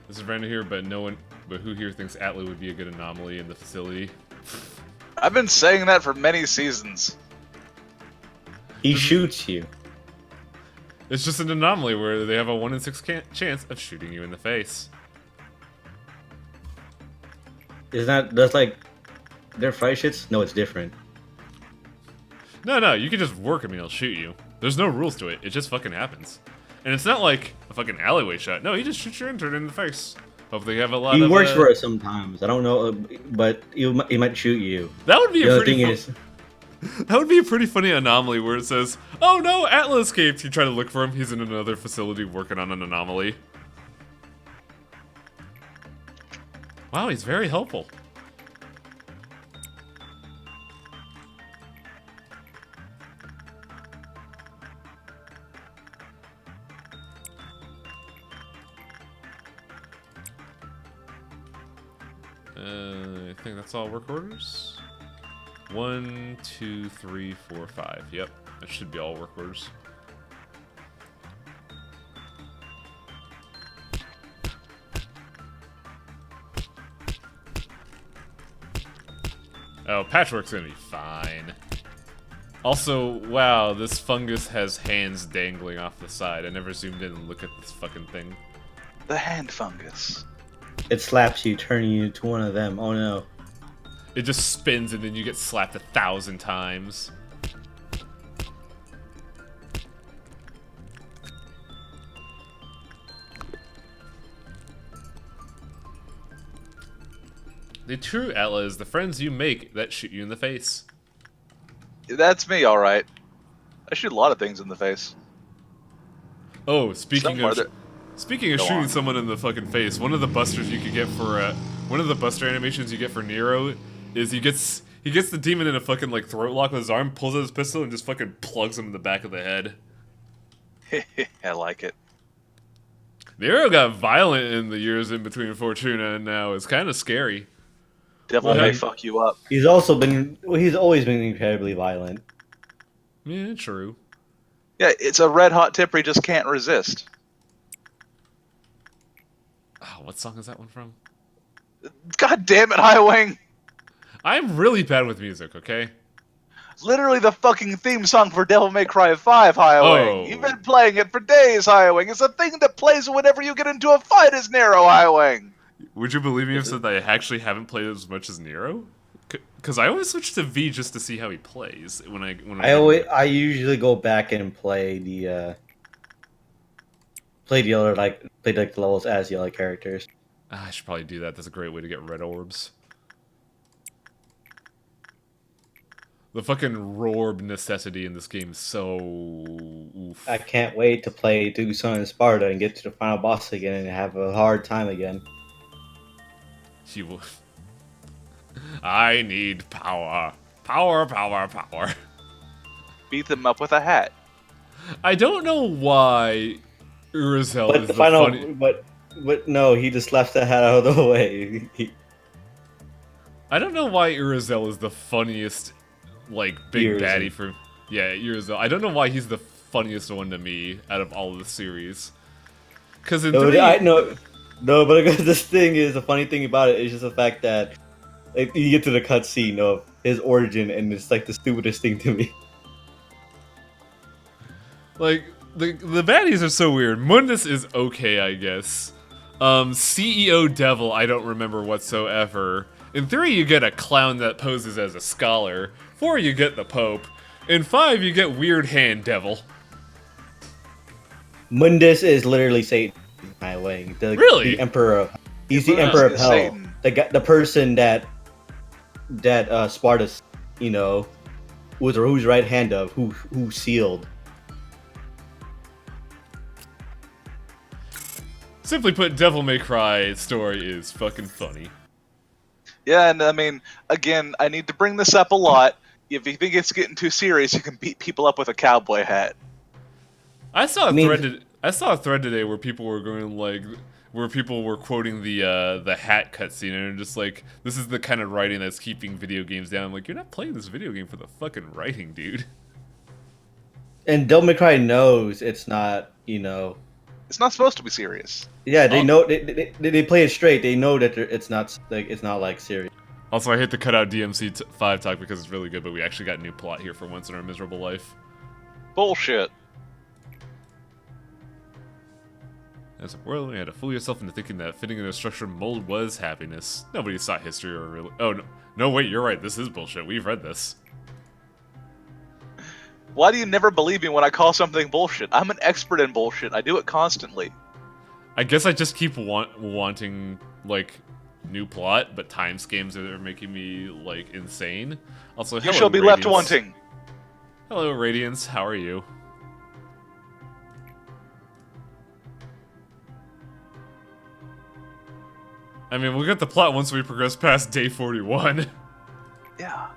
S2: This is random here, but who here thinks Atla would be a good anomaly in the facility?
S3: I've been saying that for many seasons.
S4: He shoots you.
S2: It's just an anomaly where they have a 1 in 6 chance of shooting you in the face.
S4: That's like their fight shits? No, it's different.
S2: No, you can just work him and he'll shoot you. There's no rules to it. It just fucking happens. And it's not like a fucking alleyway shot. No, he just shoots your intern in the face. Hopefully you have a lot of...
S4: He works for us sometimes. I don't know, but he might shoot you.
S2: That would be that would be a pretty funny anomaly where it says, oh no, Atla escaped. You try to look for him. He's in another facility working on an anomaly. Wow, he's very helpful. I think that's all work orders. 1, 2, 3, 4, 5. Yep, that should be all work orders. Oh, Patchwork's gonna be fine. Also, wow, this fungus has hands dangling off the side. I never zoomed in and looked at this fucking thing.
S3: The hand fungus.
S4: It slaps you, turning you into one of them. Oh no.
S2: It just spins and then you get slapped 1,000 times. The true ally is the friends you make that shoot you in the face.
S3: That's me, all right. I shoot a lot of things in the face.
S2: Oh, speaking
S3: Somewhere
S2: of
S3: there-
S2: shooting
S3: on.
S2: someone in the fucking face, one of the busters you could get for one of the buster animations you get for Nero is he gets the demon in a fucking like throat lock with his arm, pulls out his pistol, and just fucking plugs him in the back of the head.
S3: I like it.
S2: Nero got violent in the years in between Fortuna and now. It's kind of scary.
S3: Devil
S4: Well,
S3: may
S4: hey.
S3: fuck you up.
S4: He's also been. Well, he's always been incredibly violent.
S2: Yeah, true.
S3: Yeah, it's a red hot temper he just can't resist.
S2: Oh, what song is that one from?
S3: God damn it, Highwing!
S2: I'm really bad with music, okay?
S3: Literally the fucking theme song for Devil May Cry 5, Highwing.
S2: Oh.
S3: You've been playing it for days, Highwing. It's a thing that plays whenever you get into a fight as Nero, Highwing.
S2: Would you believe me if I said that I actually haven't played as much as Nero? Because I always switch to V just to see how he plays when
S4: I usually go back and play the other play the levels as the other characters.
S2: I should probably do that. That's a great way to get red orbs. The fucking Rorb necessity in this game is so oof.
S4: I can't wait to play Tucson and Sparta and get to the final boss again and have a hard time again.
S2: He will. I need power. Power, power, power.
S3: Beat them up with a hat.
S2: I don't know why Urizel
S4: But
S2: is
S4: the
S2: the
S4: final,
S2: funny.
S4: but no, he just left the hat out of the way.
S2: I don't know why Urizel is the funniest, like, big
S4: Urizel.
S2: baddie for. Yeah, Urizel. I don't know why he's the funniest one to me out of all of the series. Because in
S4: No,
S2: 3,
S4: no, but this thing is the funny thing about it is just the fact that like, you get to the cutscene of his origin, and it's like the stupidest thing to me.
S2: like, the baddies are so weird. Mundus is okay, I guess. CEO Devil, I don't remember whatsoever. In 3, you get a clown that poses as a scholar. 4, you get the Pope. In 5, you get Weird Hand Devil.
S4: Mundus is literally Satan. My way,
S2: Really?
S4: the emperor. He's the
S3: Mundus
S4: emperor of
S3: is
S4: hell.
S3: Satan.
S4: The person that Sparta, was whose right hand of who sealed.
S2: Simply put, Devil May Cry story is fucking funny.
S3: Yeah, and I mean, again, I need to bring this up a lot. If you think it's getting too serious, you can beat people up with a cowboy hat.
S2: I saw a thread today where people were going like, where people were quoting the hat cutscene and they're just like, this is the kind of writing that's keeping video games down. I'm like, you're not playing this video game for the fucking writing, dude.
S4: And Devil May Cry knows it's not,
S3: It's not supposed to be serious.
S4: Yeah, they know they play it straight. They know that it's not like serious.
S2: Also, I hate to cut out DMC 5 talk because it's really good, but we actually got new plot here for once in our miserable life.
S3: Bullshit.
S2: As a world, you had to fool yourself into thinking that fitting in a structured mold was happiness. Nobody saw history or really. Oh no, wait, you're right. This is bullshit. We've read this.
S3: Why do you never believe me when I call something bullshit? I'm an expert in bullshit. I do it constantly.
S2: I guess I just keep wanting like new plot, but time scams are making me like insane. Also,
S3: You
S2: hello,
S3: shall be
S2: Radiance.
S3: left wanting.
S2: Hello, Radiance. How are you? I mean, we'll get the plot once we progress past day 41.
S3: Yeah.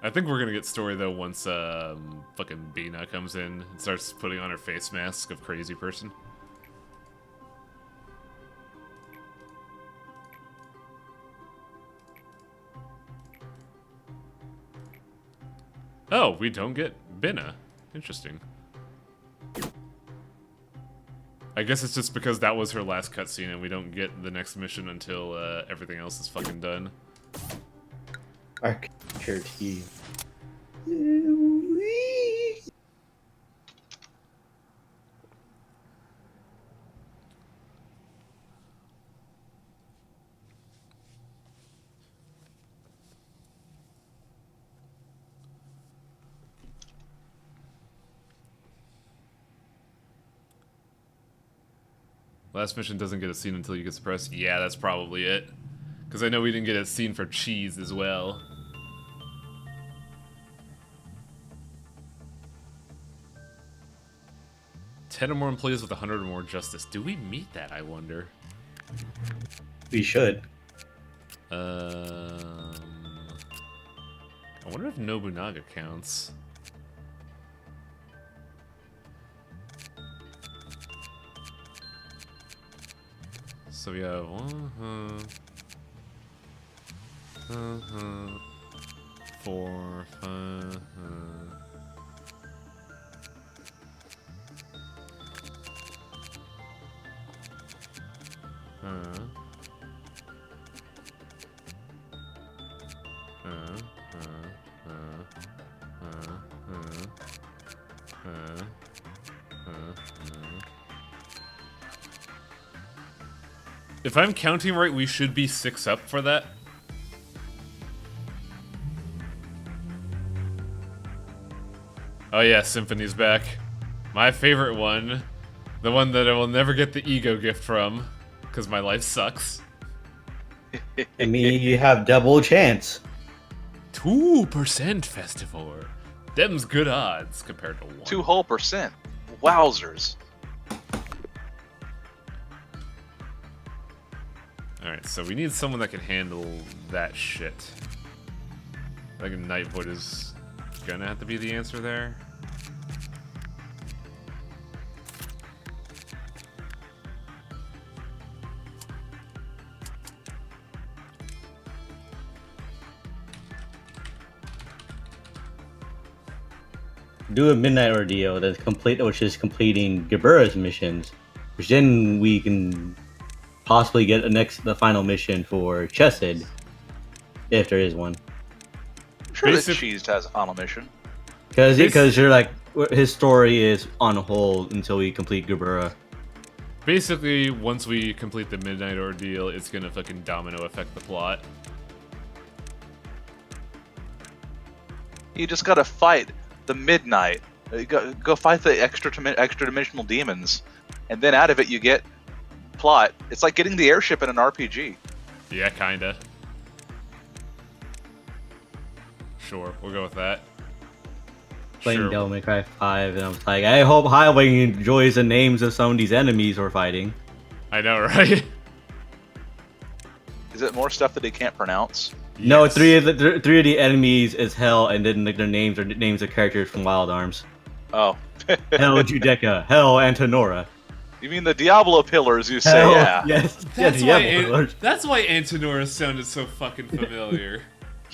S2: I think we're gonna get story though once fucking Bina comes in and starts putting on her face mask of crazy person. Oh, we don't get Binna. Interesting. I guess it's just because that was her last cutscene and we don't get the next mission until everything else is fucking done.
S4: Archer T.
S2: Last mission doesn't get a scene until you get suppressed. Yeah, that's probably it. Because I know we didn't get a scene for Cheese as well. Ten or more employees with 100 or more justice. Do we meet that, I wonder?
S4: We should.
S2: I wonder if Nobunaga counts. So we have 4, 5. If I'm counting right, we should be 6 up for that. Oh yeah, Symphony's back. My favorite one. The one that I will never get the ego gift from, because my life sucks.
S4: I mean, you have double chance.
S2: 2% festival. Them's good odds compared to 1.
S3: 2 whole %. Wowzers.
S2: Alright, so we need someone that can handle that shit. I think Nightvoid is gonna have to be the answer there.
S4: Do a midnight ordeal that's complete, which is completing Gabura's missions, which then we can possibly get the final mission for Chesed, if there is one.
S3: I'm sure that Cheese has a final mission.
S4: Because you're like, his story is on hold until we complete Gabura.
S2: Basically, once we complete the Midnight Ordeal, it's gonna fucking domino affect the plot.
S3: You just gotta fight the Midnight. Go fight the extra dimensional demons, and then out of it you get plot. It's like getting the airship in an RPG.
S2: Yeah, kinda. Sure, we'll go with that.
S4: Playing
S2: Sure.
S4: Devil May Cry 5, and I was like, I hope Highway enjoys the names of some of these enemies we're fighting.
S2: I know, right?
S3: Is it more stuff that he can't pronounce?
S4: No,
S2: Yes.
S4: three of the enemies is Hell, and then like, their names are names of characters from Wild Arms.
S3: Oh.
S4: Hell Judeca, Hell Antonora.
S3: You mean the Diablo pillars, you say?
S4: Hell,
S3: Yeah.
S4: yes.
S2: That's,
S4: yeah,
S2: why
S4: Diablo.
S2: that's why Antonora sounded so fucking familiar.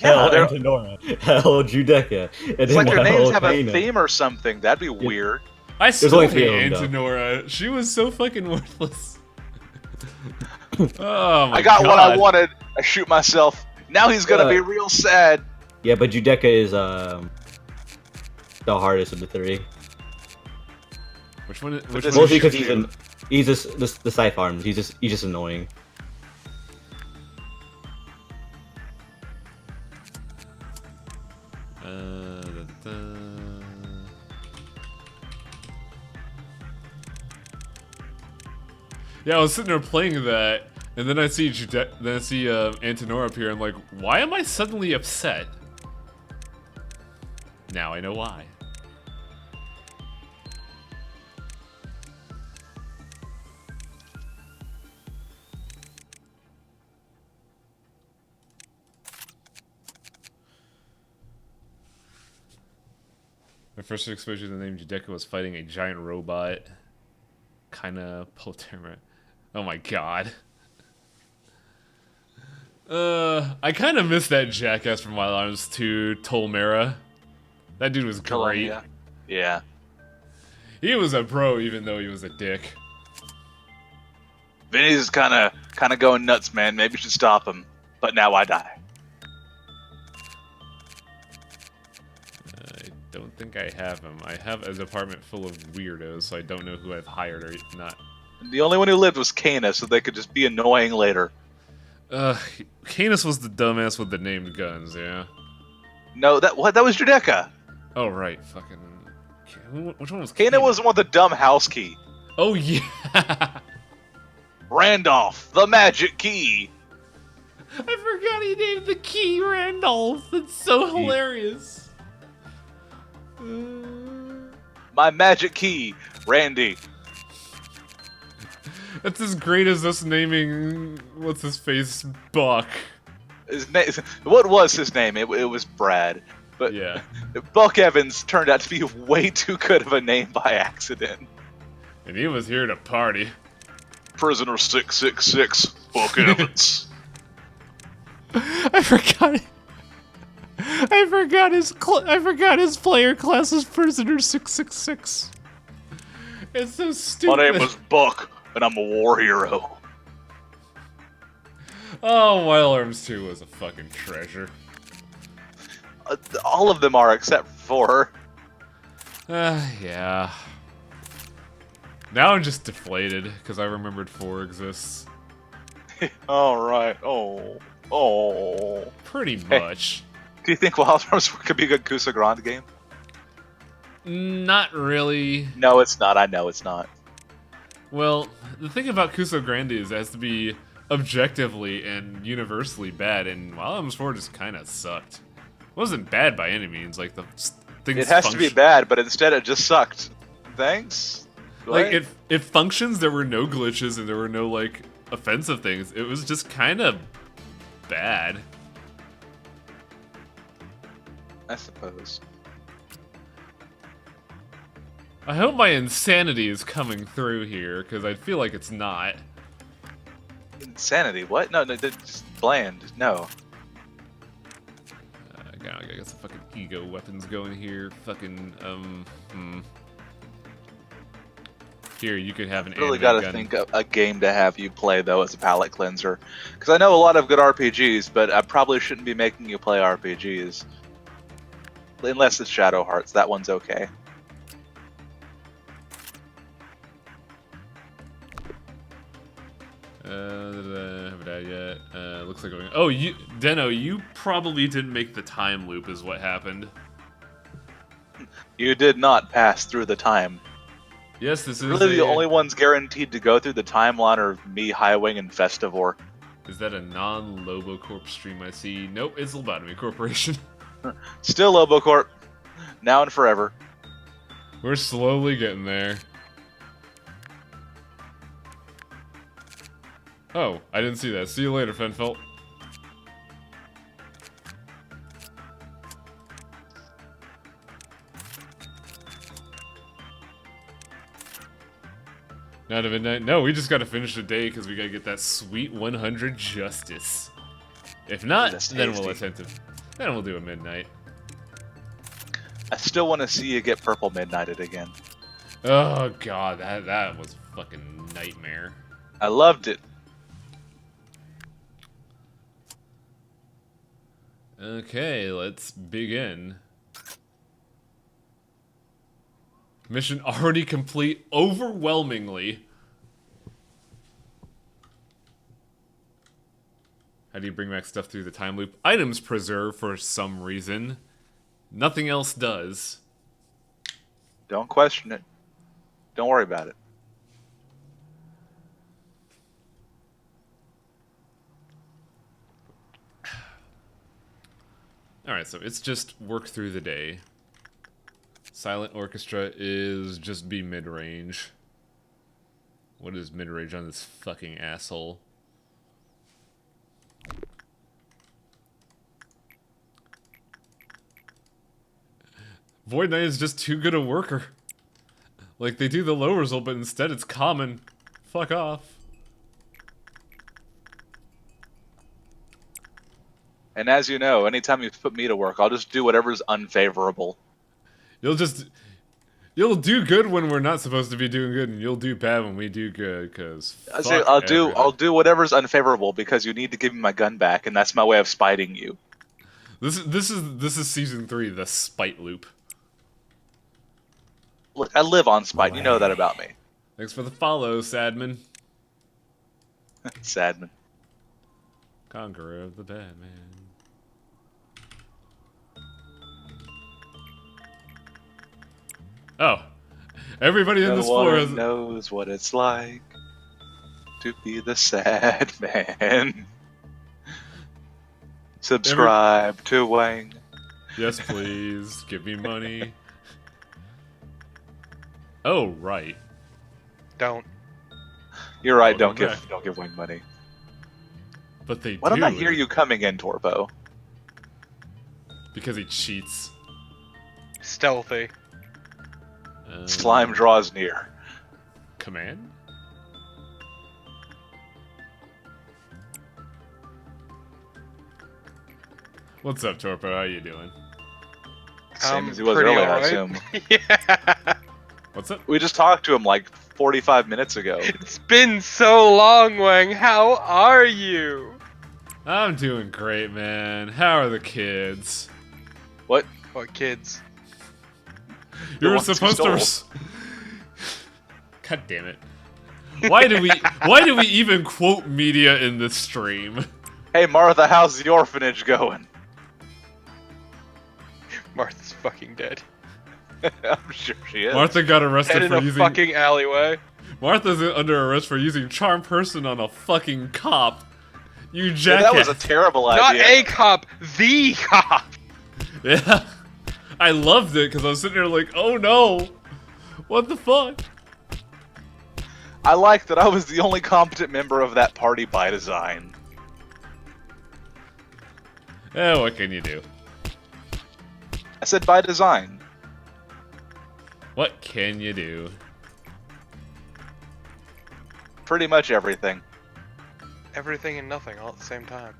S4: Hell
S3: they're-
S4: Antonora, Hell Judeca.
S3: It's like their names have a theme or something. That'd be weird.
S2: I still
S4: only
S2: hate
S4: 3 of them,
S2: Antonora. She was so fucking worthless. Oh my
S3: I got
S2: God.
S3: what I wanted. I shoot myself. Now he's gonna be real sad.
S4: Yeah, but Judeca is the hardest of the 3.
S2: Which one? Which
S3: this
S2: one?
S4: Mostly
S3: is
S4: because he's just the scythe arms. He's just annoying.
S2: Da, da. Yeah, I was sitting there playing that, and then I see Antonora appear. I'm like, why am I suddenly upset? Now I know why. My first exposure to the name Judeca was fighting a giant robot. Kinda Polterra. Oh my god. I kinda miss that jackass from Wild Arms 2, Tolmera. That dude was great.
S3: Yeah.
S2: He was a pro even though he was a dick.
S3: Vinny's kind of going nuts, man. Maybe you should stop him. But now I die.
S2: I don't think I have him. I have a department full of weirdos, so I don't know who I've hired or not.
S3: The only one who lived was Kana, so they could just be annoying later.
S2: Canis was the dumbass with the named guns, yeah.
S3: No, that was Judecca.
S2: Oh, right. Fucking... Which one was
S3: Kana was the one with the dumb house key.
S2: Oh, yeah!
S3: Randolph, the magic key.
S2: I forgot he named the key Randolph. That's so hilarious.
S3: My magic key, Randy.
S2: That's as great as us naming what's his face Buck.
S3: His name. What was his name? It was Brad. But
S2: Yeah.
S3: Buck Evans turned out to be way too good of a name by accident.
S2: And he was here to party.
S3: Prisoner 666, Buck Evans.
S2: I forgot. I forgot his player class was Prisoner 666. It's so stupid.
S3: My name is Buck, and I'm a war hero.
S2: Oh, Wild Arms 2 was a fucking treasure.
S3: All of them are except for...
S2: Yeah. Now I'm just deflated, because I remembered 4 exists.
S3: Alright, oh.
S2: Pretty much.
S3: Do you think Wild Arms could be a good Kusa Grande game?
S2: Not really.
S3: No, it's not. I know it's not.
S2: Well, the thing about Kuso Grande is it has to be objectively and universally bad, and Wild Arms 4 just kind of sucked. It wasn't bad by any means, like the things
S3: It has to be bad, but instead it just sucked. Thanks?
S2: Like, it functions, there were no glitches, and there were no, like, offensive things. It was just kind of bad.
S3: I suppose.
S2: I hope my insanity is coming through here, because I feel like it's not.
S3: Insanity? What? No, just bland. No.
S2: I gotta get some fucking ego weapons going here. Fucking, Here, you could have an
S3: Really
S2: anime
S3: gotta
S2: gun.
S3: think of a game to have you play, though, as a palate cleanser. Because I know a lot of good RPGs, but I probably shouldn't be making you play RPGs. Unless it's Shadow Hearts. That one's okay.
S2: Haven't died yet. Looks like going. Oh, Deno, you probably didn't make the time loop, is what happened.
S3: You did not pass through the time.
S2: Yes, this is
S3: Really, the only ones guaranteed to go through the timeline are me, Highwing, and Festivore.
S2: Is that a non-Lobocorp stream I see? Nope, it's Lobotomy Corporation.
S3: Still Lobocorp. Now and forever.
S2: We're slowly getting there. Oh, I didn't see that. See you later, Fenfelt. Not a midnight. No, we just gotta finish the day because we gotta get that sweet 100 justice. If not, then we'll attempt it. Then we'll do a midnight.
S3: I still want to see you get purple midnighted again.
S2: Oh god, that was a fucking nightmare.
S3: I loved it.
S2: Okay, let's begin. Mission already complete overwhelmingly. How do you bring back stuff through the time loop? Items preserve for some reason. Nothing else does.
S3: Don't question it. Don't worry about it.
S2: Alright, so it's just work through the day. Silent Orchestra is just be mid-range. What is mid-range on this fucking asshole? Void Knight is just too good a worker. Like, they do the low result, but instead it's common. Fuck off.
S3: And as you know, anytime you put me to work, I'll just do whatever's unfavorable.
S2: You'll do good when we're not supposed to be doing good, and you'll do bad when we do good. Cause
S3: I'll do whatever's unfavorable because you need to give me my gun back, and that's my way of spiting you.
S2: This is season 3, the spite loop.
S3: Look, I live on spite. You know that about me.
S2: Thanks for the follow, Sadman.
S3: Sadman.
S2: Conqueror of the Batman. Oh, everybody in this floor
S3: knows what it's like to be the sad man. Subscribe to Wang.
S2: Yes, please. Give me money. Oh, right.
S1: Don't.
S3: You're right. Don't give Wang money.
S2: But they
S3: Why don't I hear you coming in, Torpo?
S2: Because he cheats.
S1: Stealthy.
S3: Slime draws near.
S2: Command? What's up, Torpo? How you doing?
S3: Same as he was earlier, I assume.
S1: Yeah.
S2: What's up?
S3: We just talked to him like 45 minutes ago.
S1: It's been so long, Wang. How are you?
S2: I'm doing great, man. How are the kids?
S3: What?
S1: What kids?
S2: You were supposed to. God damn it! Why do we even quote media in this stream?
S3: Hey Martha, how's the orphanage going?
S1: Martha's fucking dead.
S3: I'm sure she is.
S2: Martha got arrested
S1: Dead
S2: for
S1: in a
S2: using.
S1: fucking alleyway.
S2: Martha's under arrest for using charm person on a fucking cop. You jackass.
S3: Yeah, that was a terrible idea.
S1: Not a cop, the cop.
S2: Yeah. I loved it because I was sitting there like, oh no, what the fuck?
S3: I like that I was the only competent member of that party by design.
S2: What can you do?
S3: I said by design.
S2: What can you do?
S3: Pretty much everything.
S1: Everything and nothing all at the same time.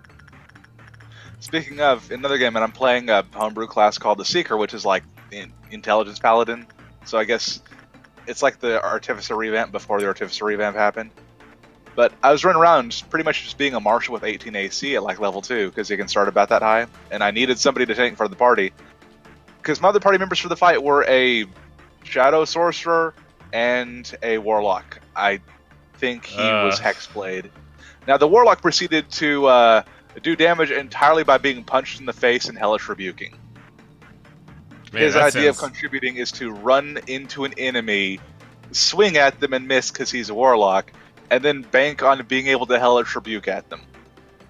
S3: Speaking of, another game, and I'm playing a homebrew class called the Seeker, which is like the Intelligence Paladin. So I guess it's like the Artificer revamp before the Artificer revamp happened. But I was running around pretty much just being a Marshal with 18 AC at like level 2, because you can start about that high. And I needed somebody to tank for the party. Because my other party members for the fight were a Shadow Sorcerer and a Warlock. I think he was Hexblade. Now the Warlock proceeded to do damage entirely by being punched in the face and hellish rebuking.
S2: Man,
S3: his idea of contributing is to run into an enemy, swing at them and miss because he's a Warlock, and then bank on being able to hellish rebuke at them.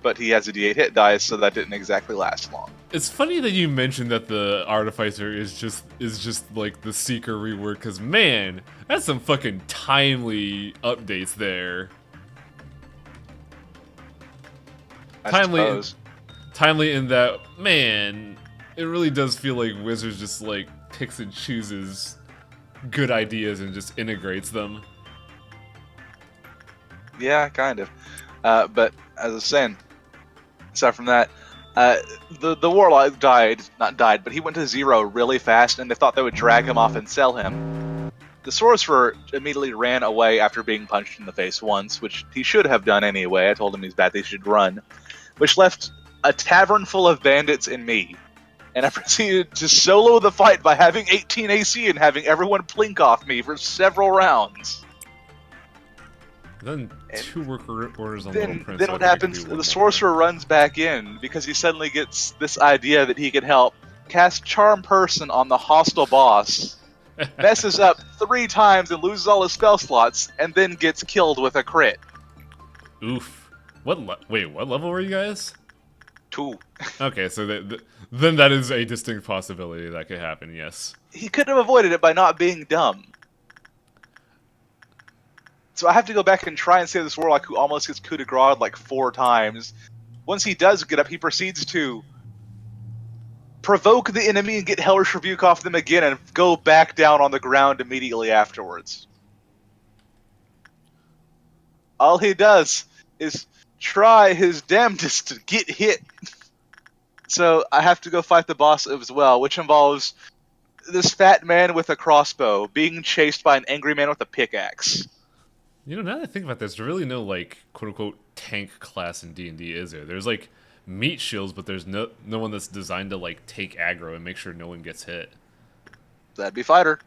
S3: But he has a D8 hit dice, so that didn't exactly last long.
S2: It's funny that you mentioned that the Artificer is just like the Seeker rework, because man, that's some fucking timely updates there. Timely in that, man, it really does feel like Wizards just like picks and chooses good ideas and just integrates them.
S3: Yeah, kind of. But as I was saying, aside from that, the Warlock not died, but he went to 0 really fast, and they thought they would drag him off and sell him. The Sorcerer immediately ran away after being punched in the face once, which he should have done anyway. I told him he's bad, they should run. Which left a tavern full of bandits and me. And I proceeded to solo the fight by having 18 AC and having everyone plink off me for several rounds.
S2: Then 2 work orders on
S3: then,
S2: Little Prince.
S3: Then what happens, the Sorcerer runs back in because he suddenly gets this idea that he can help cast Charm Person on the hostile boss, messes up 3 times and loses all his spell slots, and then gets killed with a crit.
S2: Oof. Wait, what level were you guys?
S3: 2.
S2: Okay, so then that is a distinct possibility that could happen, yes.
S3: He could have avoided it by not being dumb. So I have to go back and try and save this Warlock who almost gets coup de grace like 4 times. Once he does get up, he proceeds to provoke the enemy and get Hellish Rebuke off them again and go back down on the ground immediately afterwards. All he does is try his damnedest to get hit. So I have to go fight the boss as well, which involves this fat man with a crossbow being chased by an angry man with a pickaxe.
S2: You know, now that I think about this, there's really no, like, quote-unquote tank class in D&D, is there? There's, like, meat shields, but there's no one that's designed to, like, take aggro and make sure no one gets hit.
S3: That'd be fighter.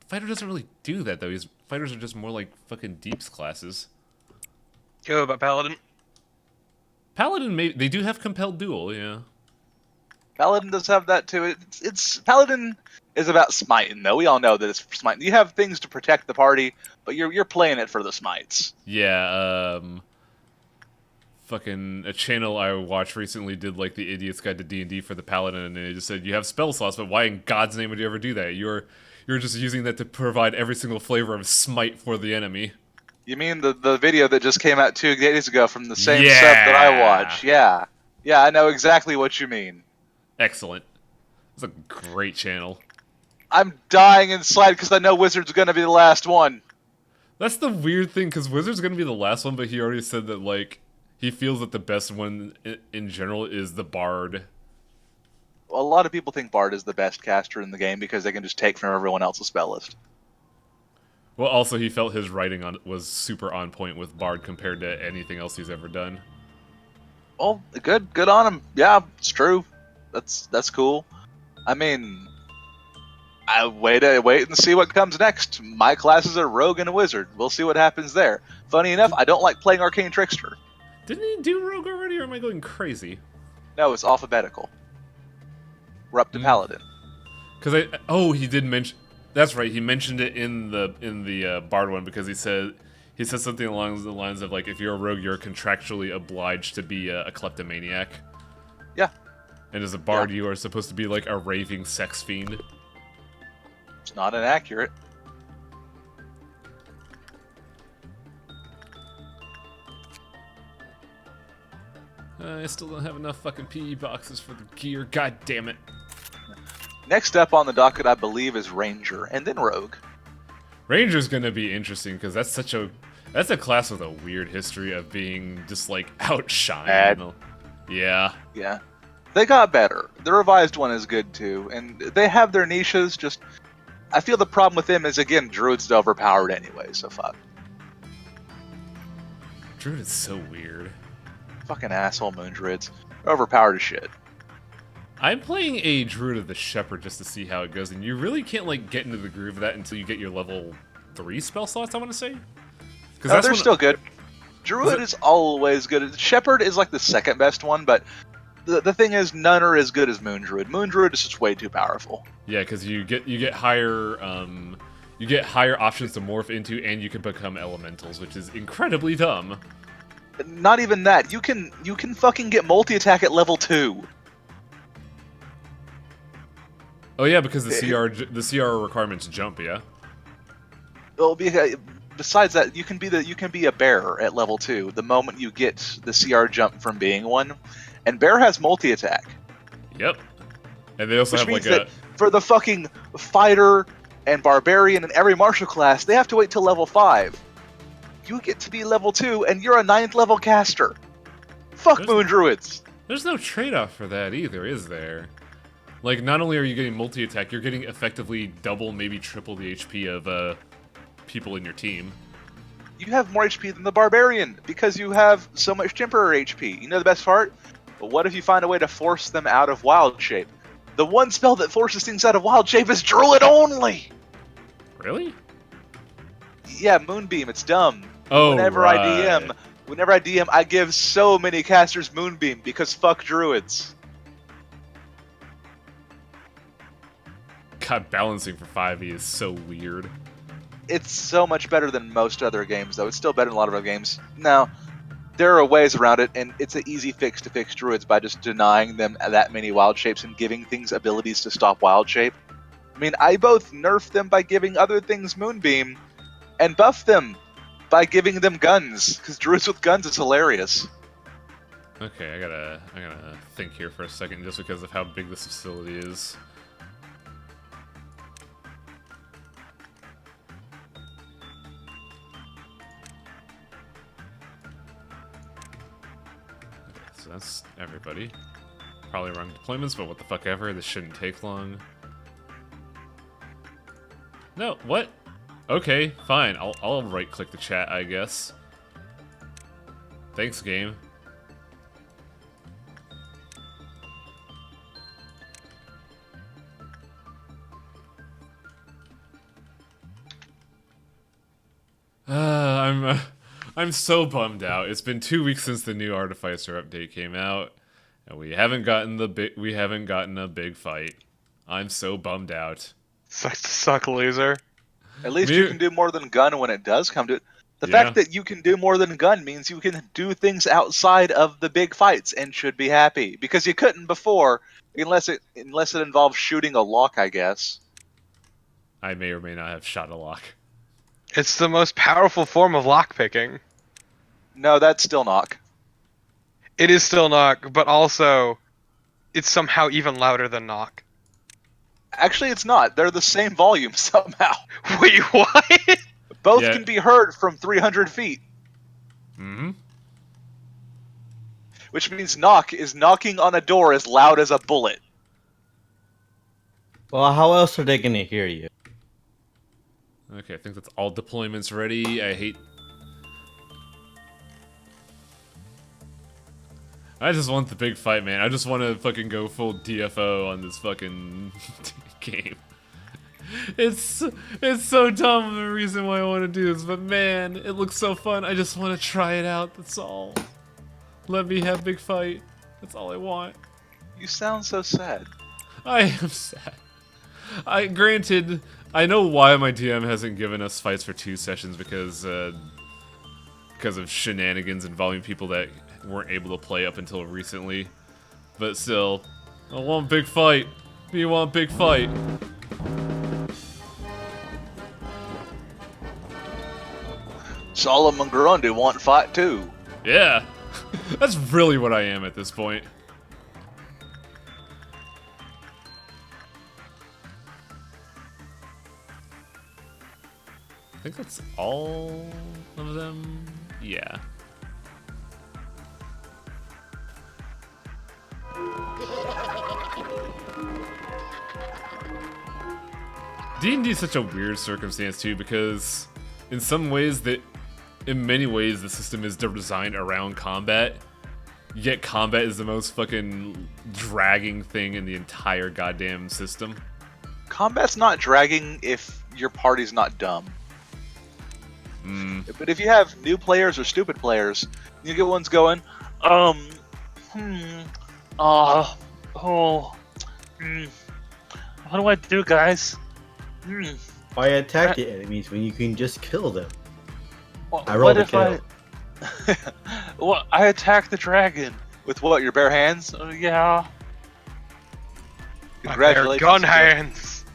S2: Fighter doesn't really do that, though. Fighters are just more like fucking deeps classes.
S1: Go about Paladin.
S2: Paladin, they do have compelled duel, yeah.
S3: Paladin does have that too. It's Paladin is about smiting, though. We all know that it's smiting. You have things to protect the party, but you're playing it for the smites.
S2: Yeah, fucking a channel I watched recently did like the Idiot's Guide to D&D for the Paladin, and it just said you have spell slots, but why in God's name would you ever do that? You're just using that to provide every single flavor of smite for the enemy.
S3: You mean the video that just came out 2 days ago from the same sub that I watch? Yeah. Yeah, I know exactly what you mean.
S2: Excellent. It's a great channel.
S3: I'm dying inside because I know Wizard's going to be the last one.
S2: That's the weird thing, because Wizard's going to be the last one, but he already said that, like, he feels that the best one in general is the Bard.
S3: Well, a lot of people think Bard is the best caster in the game because they can just take from everyone else's spell list.
S2: Well, also, he felt his writing was super on point with Bard compared to anything else he's ever done.
S3: Well, good on him. Yeah, it's true. That's cool. I mean, I wait and see what comes next. My classes are Rogue and a Wizard. We'll see what happens there. Funny enough, I don't like playing Arcane Trickster.
S2: Didn't he do Rogue already, or am I going crazy?
S3: No, it's alphabetical. We're up to Paladin.
S2: Because he did mention. That's right. He mentioned it in the Bard one because he said something along the lines of like, if you're a rogue, you're contractually obliged to be a kleptomaniac.
S3: Yeah.
S2: And as a bard, you are supposed to be like a raving sex fiend.
S3: It's not inaccurate.
S2: I still don't have enough fucking PE boxes for the gear. God damn it.
S3: Next up on the docket, I believe, is Ranger, and then Rogue.
S2: Ranger's gonna be interesting because that's a class with a weird history of being just like outshined.
S3: Bad.
S2: Yeah.
S3: Yeah. They got better. The revised one is good too, and they have their niches. Just, I feel the problem with them is again, Druid's overpowered anyway. So fuck.
S2: Druid is so weird.
S3: Fucking asshole moon Druids. They're overpowered as shit.
S2: I'm playing a Druid of the Shepherd just to see how it goes, and you really can't like get into the groove of that until you get your level 3 spell slots, I want to say.
S3: No, they're still good. Druid is always good. Shepherd is like the second best one, but the thing is, none are as good as Moon Druid. Moon Druid is just way too powerful.
S2: Yeah, because you get higher options to morph into, and you can become elementals, which is incredibly dumb.
S3: Not even that. You can fucking get multi-attack at level 2.
S2: Oh yeah, because the CR requirements jump, yeah.
S3: Well, besides that, you can be a bear at level 2 the moment you get the CR jump from being one, and bear has multi-attack.
S2: Yep. And they also
S3: Which
S2: have
S3: means
S2: like
S3: that for the fucking fighter and barbarian and every martial class, they have to wait till level 5. You get to be level 2, and you're a 9th level caster. Fuck Moon Druids.
S2: There's no trade-off for that either, is there? Like, not only are you getting multi-attack, you're getting effectively double, maybe triple the HP of people in your team.
S3: You have more HP than the barbarian because you have so much temporary HP. You know the best part? But what if you find a way to force them out of wild shape? The one spell that forces things out of wild shape is Druid only!
S2: Really?
S3: Yeah, Moonbeam, it's dumb.
S2: Oh,
S3: Whenever
S2: right.
S3: I DM, I give so many casters Moonbeam because fuck Druids.
S2: God, balancing for 5e is so weird.
S3: It's so much better than most other games, though. It's still better than a lot of other games. Now, there are ways around it, and it's an easy fix to fix Druids by just denying them that many wild shapes and giving things abilities to stop wild shape. I mean, I both nerf them by giving other things Moonbeam, and buff them by giving them guns, because Druids with guns is hilarious.
S2: Okay, I gotta think here for a second, just because of how big this facility is. Okay, so that's everybody. Probably wrong deployments, but what the fuck ever. This shouldn't take long. No, what? Okay, fine. I'll right-click the chat, I guess. Thanks, game. I'm so bummed out. It's been 2 weeks since the new Artificer update came out, and we haven't gotten a big fight. I'm so bummed out.
S1: Sucks to suck, loser.
S3: At least you can do more than gun when it does come to it. The fact that you can do more than gun means you can do things outside of the big fights and should be happy, because you couldn't before, unless it involves shooting a lock, I guess.
S2: I may or may not have shot a lock.
S1: It's the most powerful form of lockpicking.
S3: No, that's still knock.
S1: It is still knock, but also, it's somehow even louder than knock.
S3: Actually, it's not. They're the same volume somehow.
S1: Wait, what?
S3: Both can be heard from 300 feet.
S2: Mm-hmm.
S3: Which means knock is knocking on a door as loud as a bullet.
S4: Well, how else are they gonna hear you?
S2: Okay, I think that's all deployments ready. I just want the big fight, man. I just want to fucking go full DFO on this fucking game. It's so dumb, the reason why I want to do this, but man, it looks so fun. I just want to try it out, that's all. Let me have big fight. That's all I want.
S3: You sound so sad.
S2: I am sad. Granted, I know why my DM hasn't given us fights for 2 sessions, because of shenanigans involving people that weren't able to play up until recently. But still, I want big fight. We want big fight.
S3: Solomon Grundy want fight too.
S2: Yeah, that's really what I am at this point. I think that's all of them. Yeah. D&D is such a weird circumstance too, because in many ways the system is designed around combat, yet combat is the most fucking dragging thing in the entire goddamn system.
S3: Combat's not dragging if your party's not dumb.
S2: Mm.
S3: But if you have new players or stupid players, you get ones going, what do I do, guys?
S4: Why attack the enemies when you can just kill them? I
S3: What
S4: rolled a
S3: if
S4: kill.
S3: I attack the dragon with what? Your bare hands? Yeah.
S1: My bare
S3: Congratulations.
S1: gun hands.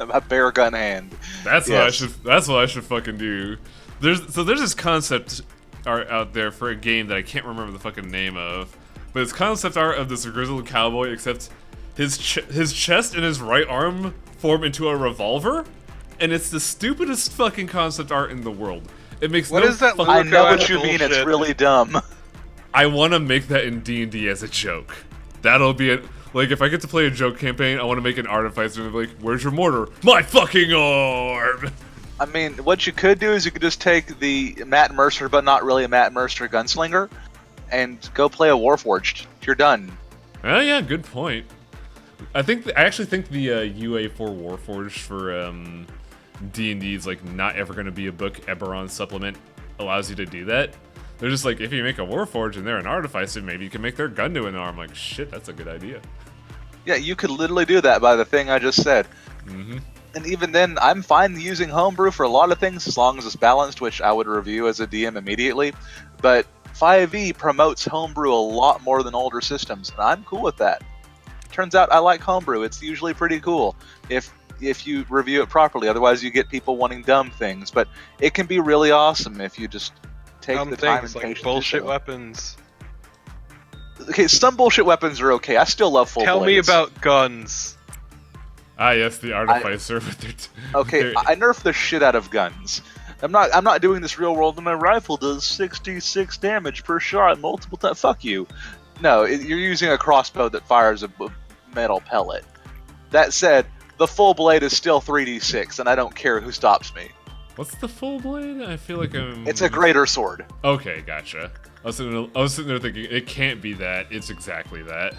S3: My bare gun hand.
S2: That's
S3: Yes.
S2: what I should fucking do. There's this concept art out there for a game that I can't remember the fucking name of, but it's concept art of this grizzled cowboy, except his chest and his right arm form into a revolver, and it's the stupidest fucking concept art in the world. It makes
S1: What
S2: no
S1: is that
S2: fucking-
S3: I know
S1: that's
S3: what you mean. It's
S1: bullshit.
S3: really dumb.
S2: I want to make that in D&D as a joke. That'll be it. Like, if I get to play a joke campaign, I want to make an artificer and be like, "Where's your mortar?" My fucking arm!
S3: I mean, what you could do is you could just take the Matt Mercer, but not really a Matt Mercer gunslinger, and go play a Warforged. You're done.
S2: Oh yeah, good point. I actually think the UA4 Warforged for D&D is like not ever going to be a book Eberron supplement allows you to do that. They're just like, if you make a Warforged and they're an artificer, maybe you can make their gun do an arm. Like, shit, that's a good idea.
S3: Yeah, you could literally do that by the thing I just said.
S2: Mm-hmm.
S3: And even then, I'm fine using homebrew for a lot of things as long as it's balanced, which I would review as a DM immediately. But 5e promotes homebrew a lot more than older systems, and I'm cool with that. Turns out I like homebrew. It's usually pretty cool if you review it properly. Otherwise, you get people wanting dumb things. But it can be really awesome if you just take
S1: Dumb
S3: the time
S1: things
S3: and
S1: like
S3: patience.
S1: bullshit weapons.
S3: Okay, some bullshit weapons are okay. I still love full
S1: Tell me
S3: blades.
S1: about guns.
S2: Ah, yes, the artificer with their.
S3: Okay, I nerf the shit out of guns. I'm not doing this real world. And my rifle does 66 damage per shot multiple times. Fuck you. No, you're using a crossbow that fires a metal pellet. That said, the full blade is still 3d6, and I don't care who stops me.
S2: What's the full blade? I feel like I'm...
S3: It's a greater sword.
S2: Okay, gotcha. I was sitting there thinking, it can't be that. It's exactly that.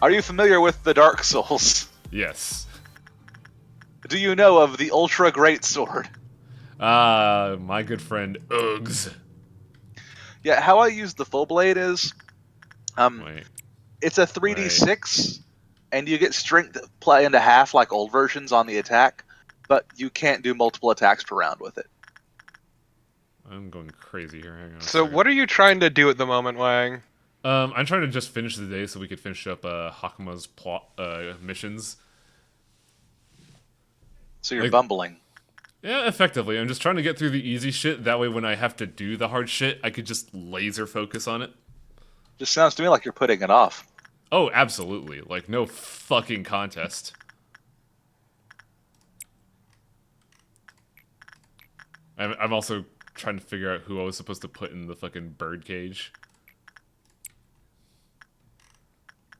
S3: Are you familiar with the Dark Souls?
S2: Yes.
S3: Do you know of the Ultra Great Sword?
S2: My good friend Uggs.
S3: Yeah, how I use the full blade is...
S2: Wait.
S3: It's a 3d6, and you get strength play into half like old versions on the attack, but you can't do multiple attacks per round with it.
S2: I'm going crazy here. Hang on.
S1: So what are you trying to do at the moment, Wang?
S2: I'm trying to just finish the day so we could finish up Hakuma's plot missions.
S3: So you're bumbling.
S2: Yeah, effectively. I'm just trying to get through the easy shit. That way, when I have to do the hard shit, I could just laser focus on it.
S3: Just sounds to me like you're putting it off.
S2: Oh, absolutely. Like, no fucking contest. I'm also trying to figure out who I was supposed to put in the fucking birdcage.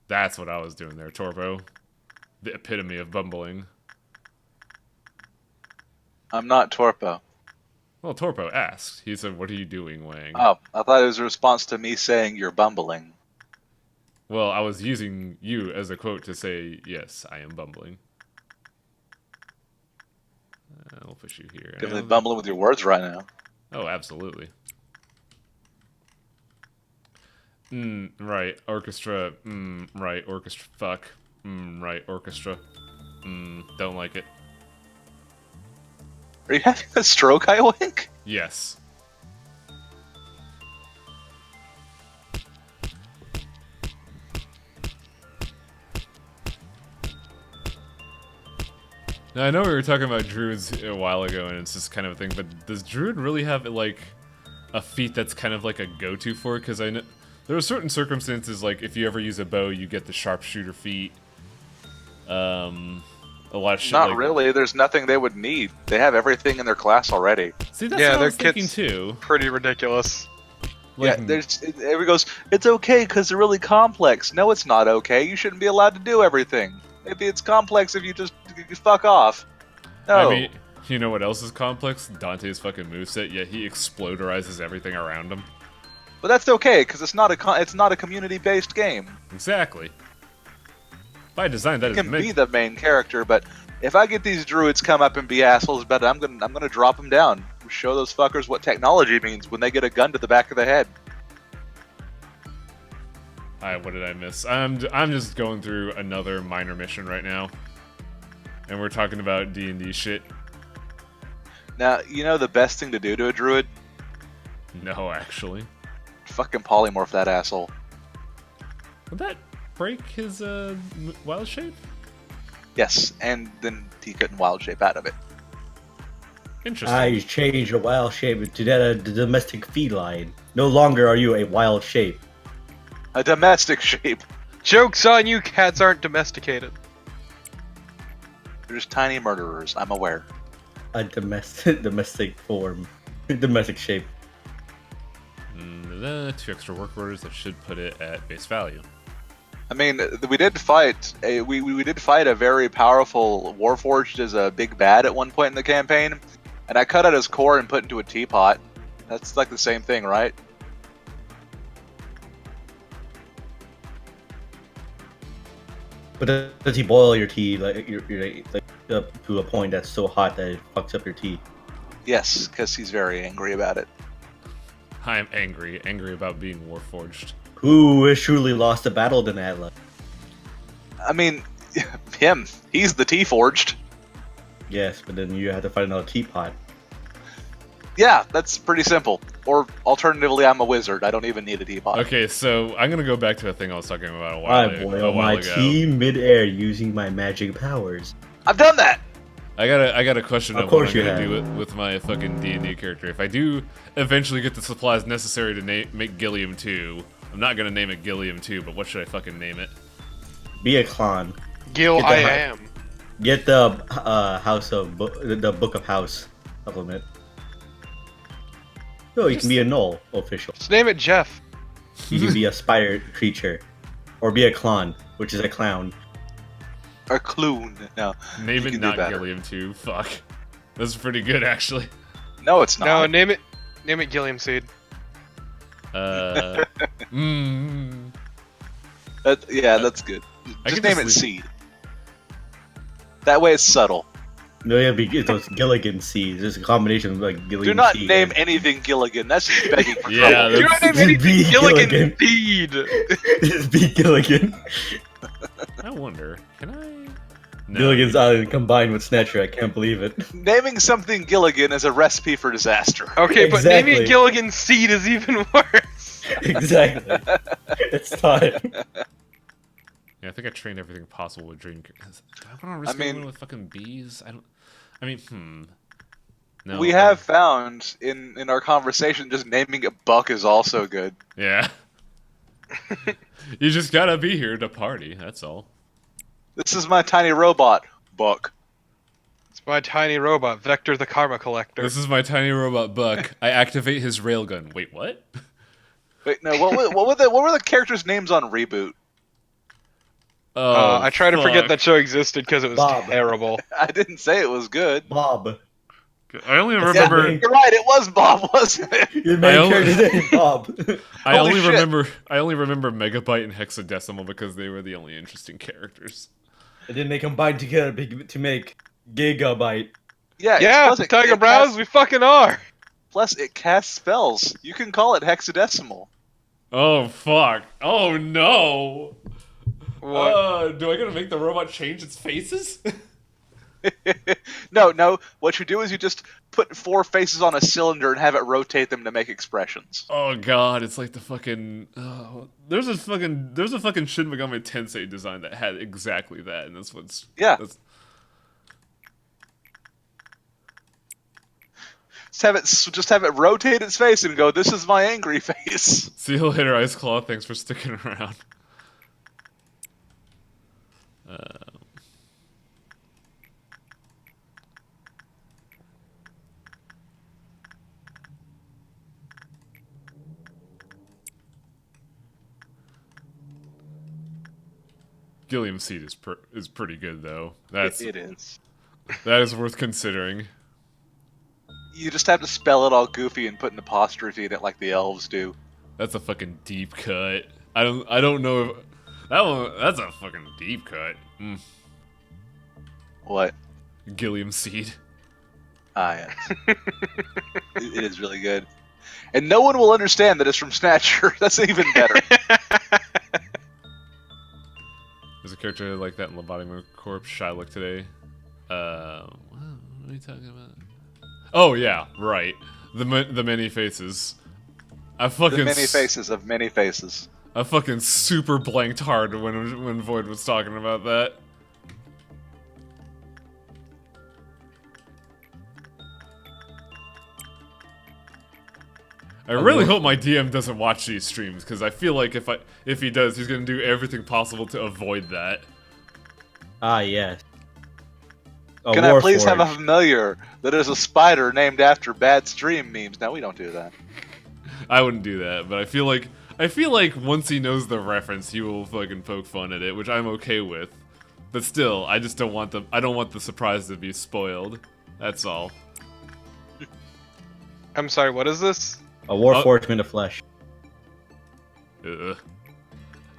S2: That's what I was doing there, Torpo. The epitome of bumbling.
S3: I'm not Torpo.
S2: Well, Torpo asked. He said, "What are you doing, Wang?"
S3: Oh, I thought it was a response to me saying you're bumbling.
S2: Well, I was using you as a quote to say, yes, I am bumbling. I'll push you here.
S3: Definitely bumbling with your words right now.
S2: Oh, absolutely. Right, orchestra. Right, orchestra. Fuck. Right, orchestra. Don't like it.
S3: Are you having a stroke, I wink?
S2: Yes. Now, I know we were talking about druids a while ago, and it's just kind of a thing, but does druid really have, like, a feat that's kind of like a go-to for it? Because I know there are certain circumstances, like, if you ever use a bow, you get the sharpshooter feat. A lot of shit
S3: Not
S2: like
S3: really. There's nothing they would need. They have everything in their class already.
S2: See, that's what I was thinking, too.
S1: Pretty ridiculous.
S2: Like,
S3: Yeah, everybody goes, it's okay because they're really complex. No, it's not okay. You shouldn't be allowed to do everything. Maybe it's complex if you just fuck off. No.
S2: I mean, you know what else is complex? Dante's fucking moveset, yet he exploderizes everything around him.
S3: But that's okay because it's not a community-based game.
S2: Exactly. By design, that
S3: You
S2: is
S3: can
S2: meant.
S3: be the main character, but if I get these druids come up and be assholes about it, I'm gonna drop them down. Show those fuckers what technology means when they get a gun to the back of the head.
S2: Alright, what did I miss? I'm just going through another minor mission right now. And we're talking about D&D shit.
S3: Now, you know the best thing to do to a druid?
S2: No, actually.
S3: Fucking polymorph that asshole.
S2: Would that break his wild shape?
S3: Yes, and then he couldn't wild shape out of it.
S2: Interesting.
S4: You changed your wild shape to the domestic feline. No longer are you a wild shape.
S3: A domestic shape.
S1: Joke's on you, cats aren't domesticated.
S3: They're just tiny murderers, I'm aware.
S4: A domestic form. Domestic shape.
S2: 2 extra work orders that should put it at base value.
S3: I mean, we did fight a very powerful Warforged as a big bad at one point in the campaign, and I cut out his core and put into a teapot. That's like the same thing, right?
S4: But does he boil your tea like up to a point that's so hot that it fucks up your tea?
S3: Yes, because he's very angry about it.
S2: I'm angry about being warforged.
S4: Who has truly lost a battle than Atlas?
S3: I mean, him. He's the tea forged.
S4: Yes, but then you have to find another teapot.
S3: Yeah, that's pretty simple. Or alternatively, I'm a wizard. I don't even need a teapot.
S2: Okay, so I'm gonna go back to a thing I was talking about a
S4: I
S2: while
S4: boil my
S2: ago.
S4: tea mid-air using my magic powers.
S3: I've done that.
S2: I got a question
S4: Of
S2: of
S4: course
S2: what I'm
S4: you
S2: gonna
S4: have.
S2: do with my fucking D&D character. If I do eventually get the supplies necessary to make Gilliam 2, I'm not gonna name it Gilliam 2, but what should I fucking name it?
S4: Be a clown.
S1: Gil,
S4: Get the
S1: I
S4: hu-
S1: am.
S4: Get the the Book of House supplement. No, you can be a null official.
S1: Just name it Jeff.
S4: You can be a spider creature, or be a clon, which is a clown.
S3: Or Clune. No.
S2: Name
S3: you
S2: it
S3: can do
S2: not
S3: better.
S2: Gilliam 2. Fuck. That's pretty good, actually.
S3: No, it's
S1: No,
S3: not.
S1: name it Gilliam Seed.
S2: Mm.
S3: That's good.
S2: I
S3: Just
S2: could
S3: name
S2: just
S3: it
S2: leave-
S3: Seed. That way it's subtle.
S4: No, yeah, it's those Gilligan seeds. There's a combination of like Gilligan
S3: Do not
S4: seed
S3: name
S4: and-
S3: anything Gilligan. That's just begging for
S2: Yeah,
S3: trouble.
S1: Do not name
S4: Just
S1: anything
S4: be
S1: Gilligan
S4: Gilligan.
S1: Seed.
S4: Just be Gilligan.
S2: I wonder, can I? No.
S4: Gilligan's Island combined with Snatcher. I can't believe it.
S3: Naming something Gilligan is a recipe for disaster.
S1: Okay, but naming
S4: Exactly.
S1: it Gilligan Seed is even worse.
S4: Exactly. It's time.
S2: Yeah, I think I trained everything possible with Dream. Do I want to risk
S3: mean-
S2: going with fucking bees? No.
S3: We have found in our conversation just naming a Buck is also good.
S2: Yeah. You just gotta be here to party. That's all.
S3: This is my tiny robot, Buck.
S1: It's my tiny robot, Vector the Karma Collector.
S2: This is my tiny robot Buck. I activate his railgun. Wait, what?
S3: Wait, no. What were the characters' names on Reboot?
S2: Oh,
S1: I try to forget
S2: fuck.
S1: that show existed because it was
S4: Bob.
S1: terrible.
S3: I didn't say it was good.
S4: Bob.
S2: I only
S3: Yeah,
S2: remember.
S3: you're right. It was Bob, wasn't it?
S4: Your main
S2: I only-
S4: character's name, Bob.
S2: I
S3: Holy
S2: only
S3: shit.
S2: remember. I only remember Megabyte and Hexadecimal because they were the only interesting characters.
S4: And then they combined together to make Gigabyte.
S3: Yeah.
S1: Yeah,
S3: plus it-
S1: Tiger
S3: it
S1: Brows,
S3: casts-
S1: we fucking are.
S3: Plus, it casts spells. You can call it hexadecimal.
S2: Oh fuck! Oh no!
S1: What?
S2: Do I gotta make the robot change its faces?
S3: No. What you do is you just put 4 faces on a cylinder and have it rotate them to make expressions.
S2: Oh god, it's like the fucking. There's a fucking Shin Megami Tensei design that had exactly that, and that's what's.
S3: Yeah.
S2: That's,
S3: Just have it rotate its face and go, "This is my angry face."
S2: see you later, Ice Claw. Thanks for sticking around. Gilliam Seed is pretty good though.
S3: It is.
S2: That is worth considering.
S3: You just have to spell it all goofy and put an apostrophe in it like the elves do.
S2: That's a fucking deep cut. I don't know if that one. That's a fucking deep cut.
S3: What?
S2: Gilliam Seed.
S3: Ah, yes. It is really good. And no one will understand that it's from Snatcher. That's even better.
S2: There's a character like that in Lobotomy Corpse. Shylock today. What are you talking about? Oh yeah, right. The many faces. I fucking
S3: The many faces of many faces.
S2: I fucking super blanked hard when Void was talking about that. I really hope my DM doesn't watch these streams because I feel like if he does, he's gonna do everything possible to avoid that.
S4: Ah, yes. A
S3: Can I please
S4: Warforged.
S3: have a familiar that is a spider named after bad stream memes? No, we don't do that.
S2: I wouldn't do that, but I feel like once he knows the reference, he will fucking poke fun at it, which I'm okay with. But still, I just don't want the surprise to be spoiled. That's all.
S1: I'm sorry, what is this?
S4: A Warforged made of flesh.
S2: Ugh.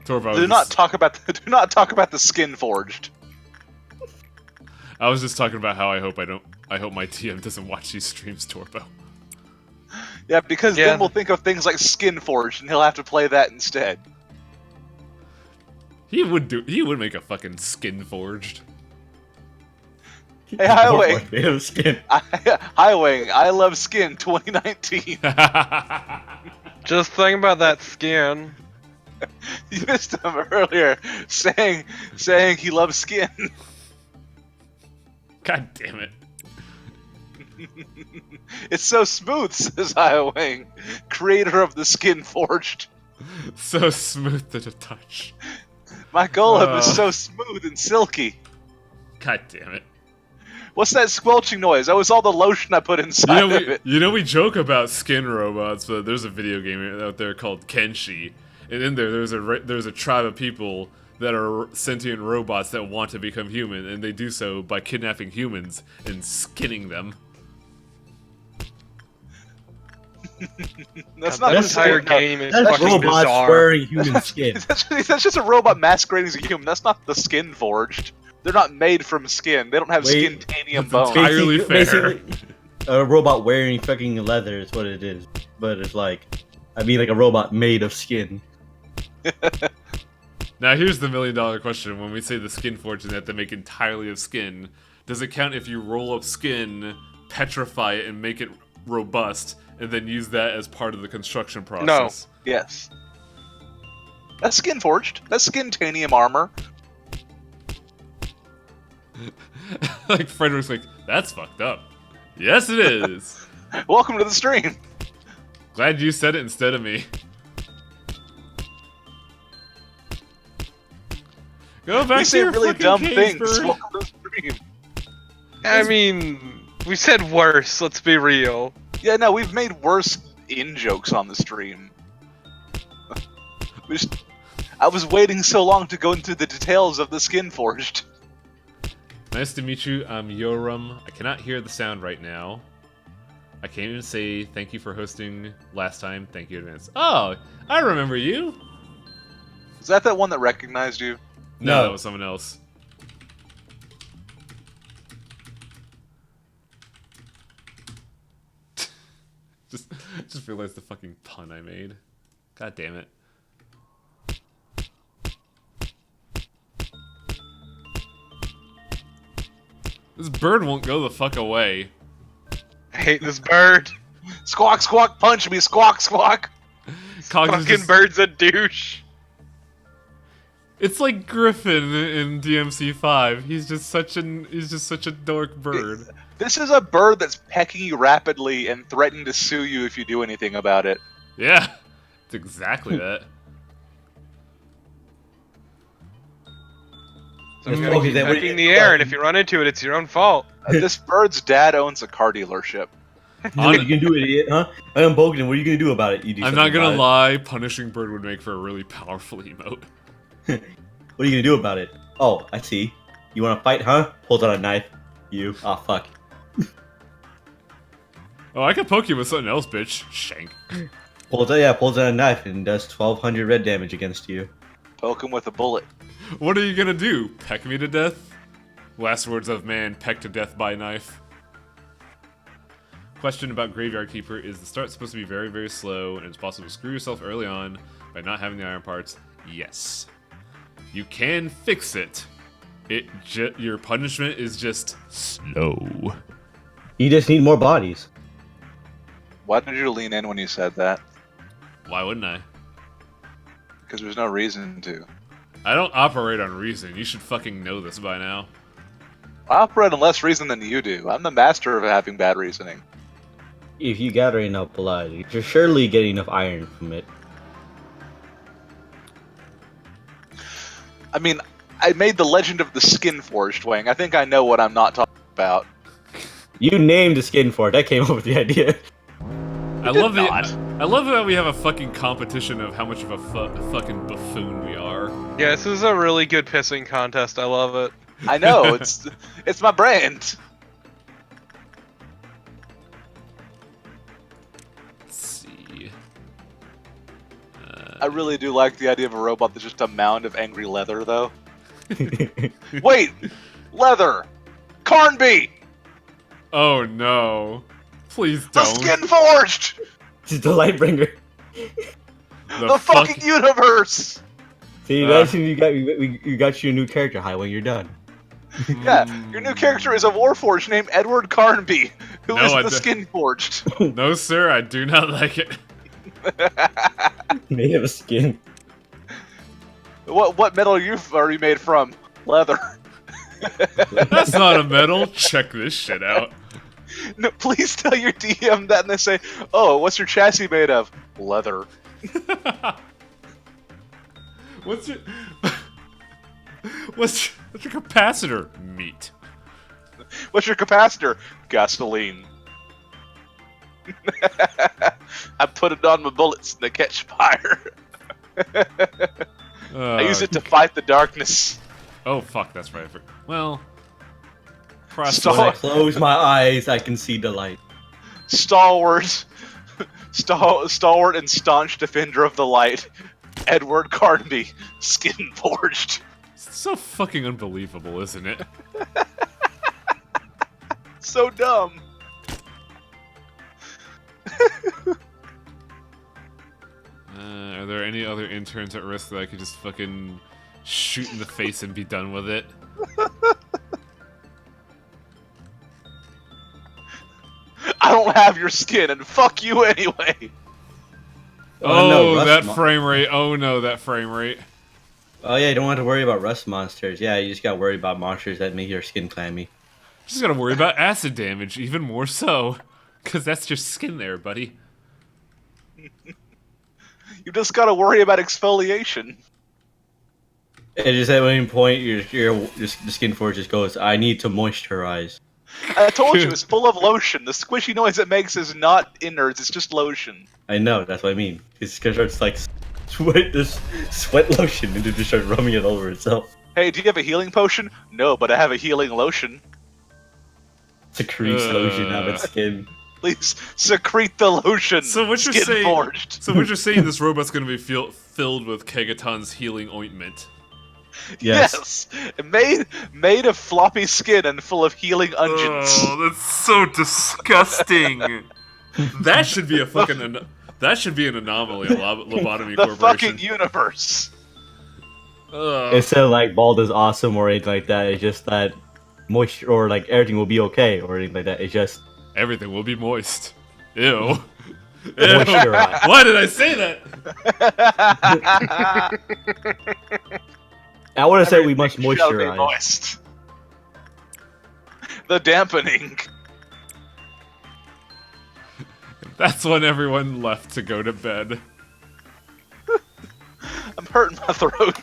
S2: Torvo,
S3: Do not talk about the skin forged.
S2: I was just talking about how I hope my TM doesn't watch these streams, Torbo.
S3: Yeah, because
S1: Yeah.
S3: then we'll think of things like skin forged, and he'll have to play that instead.
S2: He would make a fucking skin forged.
S3: Hey, Highway,
S4: Warforged made of skin.
S3: Highway, I love skin 2019.
S1: Just think about that skin.
S3: You missed him earlier, saying he loves skin.
S2: God damn it.
S3: It's so smooth, says Highway, creator of the skin forged.
S2: So smooth to the touch.
S3: My golem is so smooth and silky.
S2: God damn it.
S3: What's that squelching noise? That was all the lotion I put inside of it.
S2: We joke about skin robots, but there's a video game out there called Kenshi, and in there, there's a tribe of people that are sentient robots that want to become human, and they do so by kidnapping humans and skinning them.
S3: That's
S1: God,
S3: not
S1: that entire game is
S4: That's
S1: fucking
S4: robots
S1: bizarre.
S4: wearing human skin.
S3: That's just a robot masquerading as a human. That's not the skin forged. They're not made from skin. They don't have
S4: Wait,
S3: skintanium
S2: that's
S3: bones.
S2: entirely fair.
S4: A robot wearing fucking leather is what it is. But it's like, I mean, like a robot made of skin.
S2: Now here's the $1 million question. When we say the skin forging that they make entirely of skin, does it count if you roll up skin, petrify it, and make it robust, and then use that as part of the construction process?
S3: Yes. That's skin forged. That's skintanium armor.
S2: Like Frederick's like, that's fucked up. Yes, it is.
S3: Welcome to the stream.
S2: Glad you said it instead of me. Go back
S3: We
S2: to
S3: say
S2: your
S3: really
S2: fucking
S3: dumb
S2: cage,
S3: things.
S2: bird.
S3: Welcome to the stream.
S1: I mean, we said worse. Let's be real.
S3: Yeah, no, we've made worse in-jokes on the stream. I was waiting so long to go into the details of the skin forged.
S2: Nice to meet you. I'm Yoram. I cannot hear the sound right now. I can't even say thank you for hosting last time. Thank you in advance. Oh, I remember you.
S3: Is that one that recognized you?
S2: No,
S4: No.
S2: that was someone else. just realized the fucking pun I made. God damn it. This bird won't go the fuck away.
S1: I hate this bird.
S3: Squawk, squawk, punch me, squawk, squawk.
S2: Cog is
S1: Fucking
S2: just-
S1: bird's a douche.
S2: It's like Griffin in DMC5. He's just such a dork bird.
S3: This is a bird that's pecking you rapidly and threatening to sue you if you do anything about it.
S2: Yeah, it's exactly that.
S1: So it's
S4: Mm,
S1: gonna
S4: okay,
S1: keep
S4: then what do
S1: pecking
S4: you
S1: the
S4: do
S1: air,
S4: about
S1: and
S4: it?
S1: if you run into it, it's your own fault.
S3: This bird's dad owns a car dealership.
S4: What are you gonna do, idiot, huh? I am Bogan. What are you gonna do about it? You do
S2: I'm not
S4: something
S2: gonna
S4: about
S2: lie, punishing bird would make for a really powerful emote.
S4: it. What are you gonna do about it? Oh, I see. You wanna fight, huh? Pulls out a knife. You. Oh, fuck.
S2: Oh, I can poke you with something else, bitch. Shank.
S4: Pulls out a knife and does 1,200 red damage against you.
S3: Poke him with a bullet.
S2: What are you gonna do? Peck me to death? Last words of man, pecked to death by knife. Question about Graveyard Keeper: is the start supposed to be very, very slow, and it's possible to screw yourself early on by not having the iron parts? Yes. You can fix it. Your punishment is just slow.
S4: You just need more bodies.
S3: Why did you lean in when you said that?
S2: Why wouldn't I?
S3: Because there's no reason to.
S2: I don't operate on reason. You should fucking know this by now.
S3: I operate on less reason than you do. I'm the master of having bad reasoning.
S4: If you gather enough blood, you're surely getting enough iron from it.
S3: I mean, I made the Legend of the Skin Forged Wing. I think I know what I'm not talking about.
S4: You named the skin for it. That came up with the idea.
S2: I love that we have a fucking competition of how much of a fucking buffoon we are.
S1: Yeah, this is a really good pissing contest. I love it.
S3: I know, it's my brand.
S2: Let's see.
S3: I really do like the idea of a robot that's just a mound of angry leather, though. Wait! Leather! Carnby!
S2: Oh no. Please
S3: The
S2: don't.
S3: Skin Forged!
S4: It's the Lightbringer.
S3: The fucking universe!
S4: See, that's when you got your new character high when you're done.
S3: Yeah, your new character is a Warforged named Edward Carnby, who
S2: No,
S3: is
S2: I
S3: the
S2: d-
S3: Skin Forged.
S2: No, sir, I do not like it.
S4: Made of a skin.
S3: What metal are you made from? Leather.
S2: That's not a medal. Check this shit out.
S3: No, please tell your DM that and they say, oh, what's your chassis made of? Leather.
S2: What's your what's your capacitor? Meat.
S3: What's your capacitor? Gasoline. I put it on my bullets and they catch fire. I use it to fight the darkness.
S2: Oh fuck, that's right. Well,
S4: When I
S3: Stalwart,
S4: close my eyes, I can see the light.
S3: stalwart and staunch defender of the light, Edward Carnby, skin forged.
S2: it's so fucking unbelievable, isn't it?
S3: So dumb.
S2: Are there any other interns at risk that I could just fucking shoot in the face and be done with it?
S3: I don't have your skin, and fuck you anyway.
S2: Oh,
S4: no, rust
S2: that
S4: mon-
S2: frame rate. Oh no, that frame rate.
S4: Oh yeah, you don't have to worry about rust monsters. Yeah, you just gotta worry about monsters that make your skin clammy.
S2: Just gotta worry about acid damage, even more so. Because that's just skin there, buddy.
S3: You just gotta worry about exfoliation.
S4: And just at any point, the skin forge just goes, I need to moisturize.
S3: I told you, it's full of lotion. The squishy noise it makes is not innards, it's just lotion.
S4: I know, that's what I mean. It's gonna start like sweat lotion and it just starts rubbing it over itself.
S3: Hey, do you have a healing potion? No, but I have a healing lotion.
S4: Secretes lotion out of its skin.
S3: Please secrete the lotion.
S2: So what you're
S3: Skin
S2: saying?
S3: forged.
S2: So what you're saying? This robot's gonna be filled with Kegaton's healing ointment.
S4: Yes.
S3: Made of floppy skin and full of healing unguents.
S2: Oh, that's so disgusting. That should be a fucking. That should be an anomaly. A lobotomy
S3: The
S2: corporation.
S3: fucking universe.
S4: Instead of like bald is awesome or anything like that, it's just that moisture or like everything will be okay or anything like that. It's just
S2: Everything will be moist. Ew.
S4: moisturize.
S2: Why did I say that?
S4: I want to say we must
S3: Everything shall be
S4: moisturize.
S3: moist. The dampening.
S2: That's when everyone left to go to bed.
S3: I'm hurting my throat.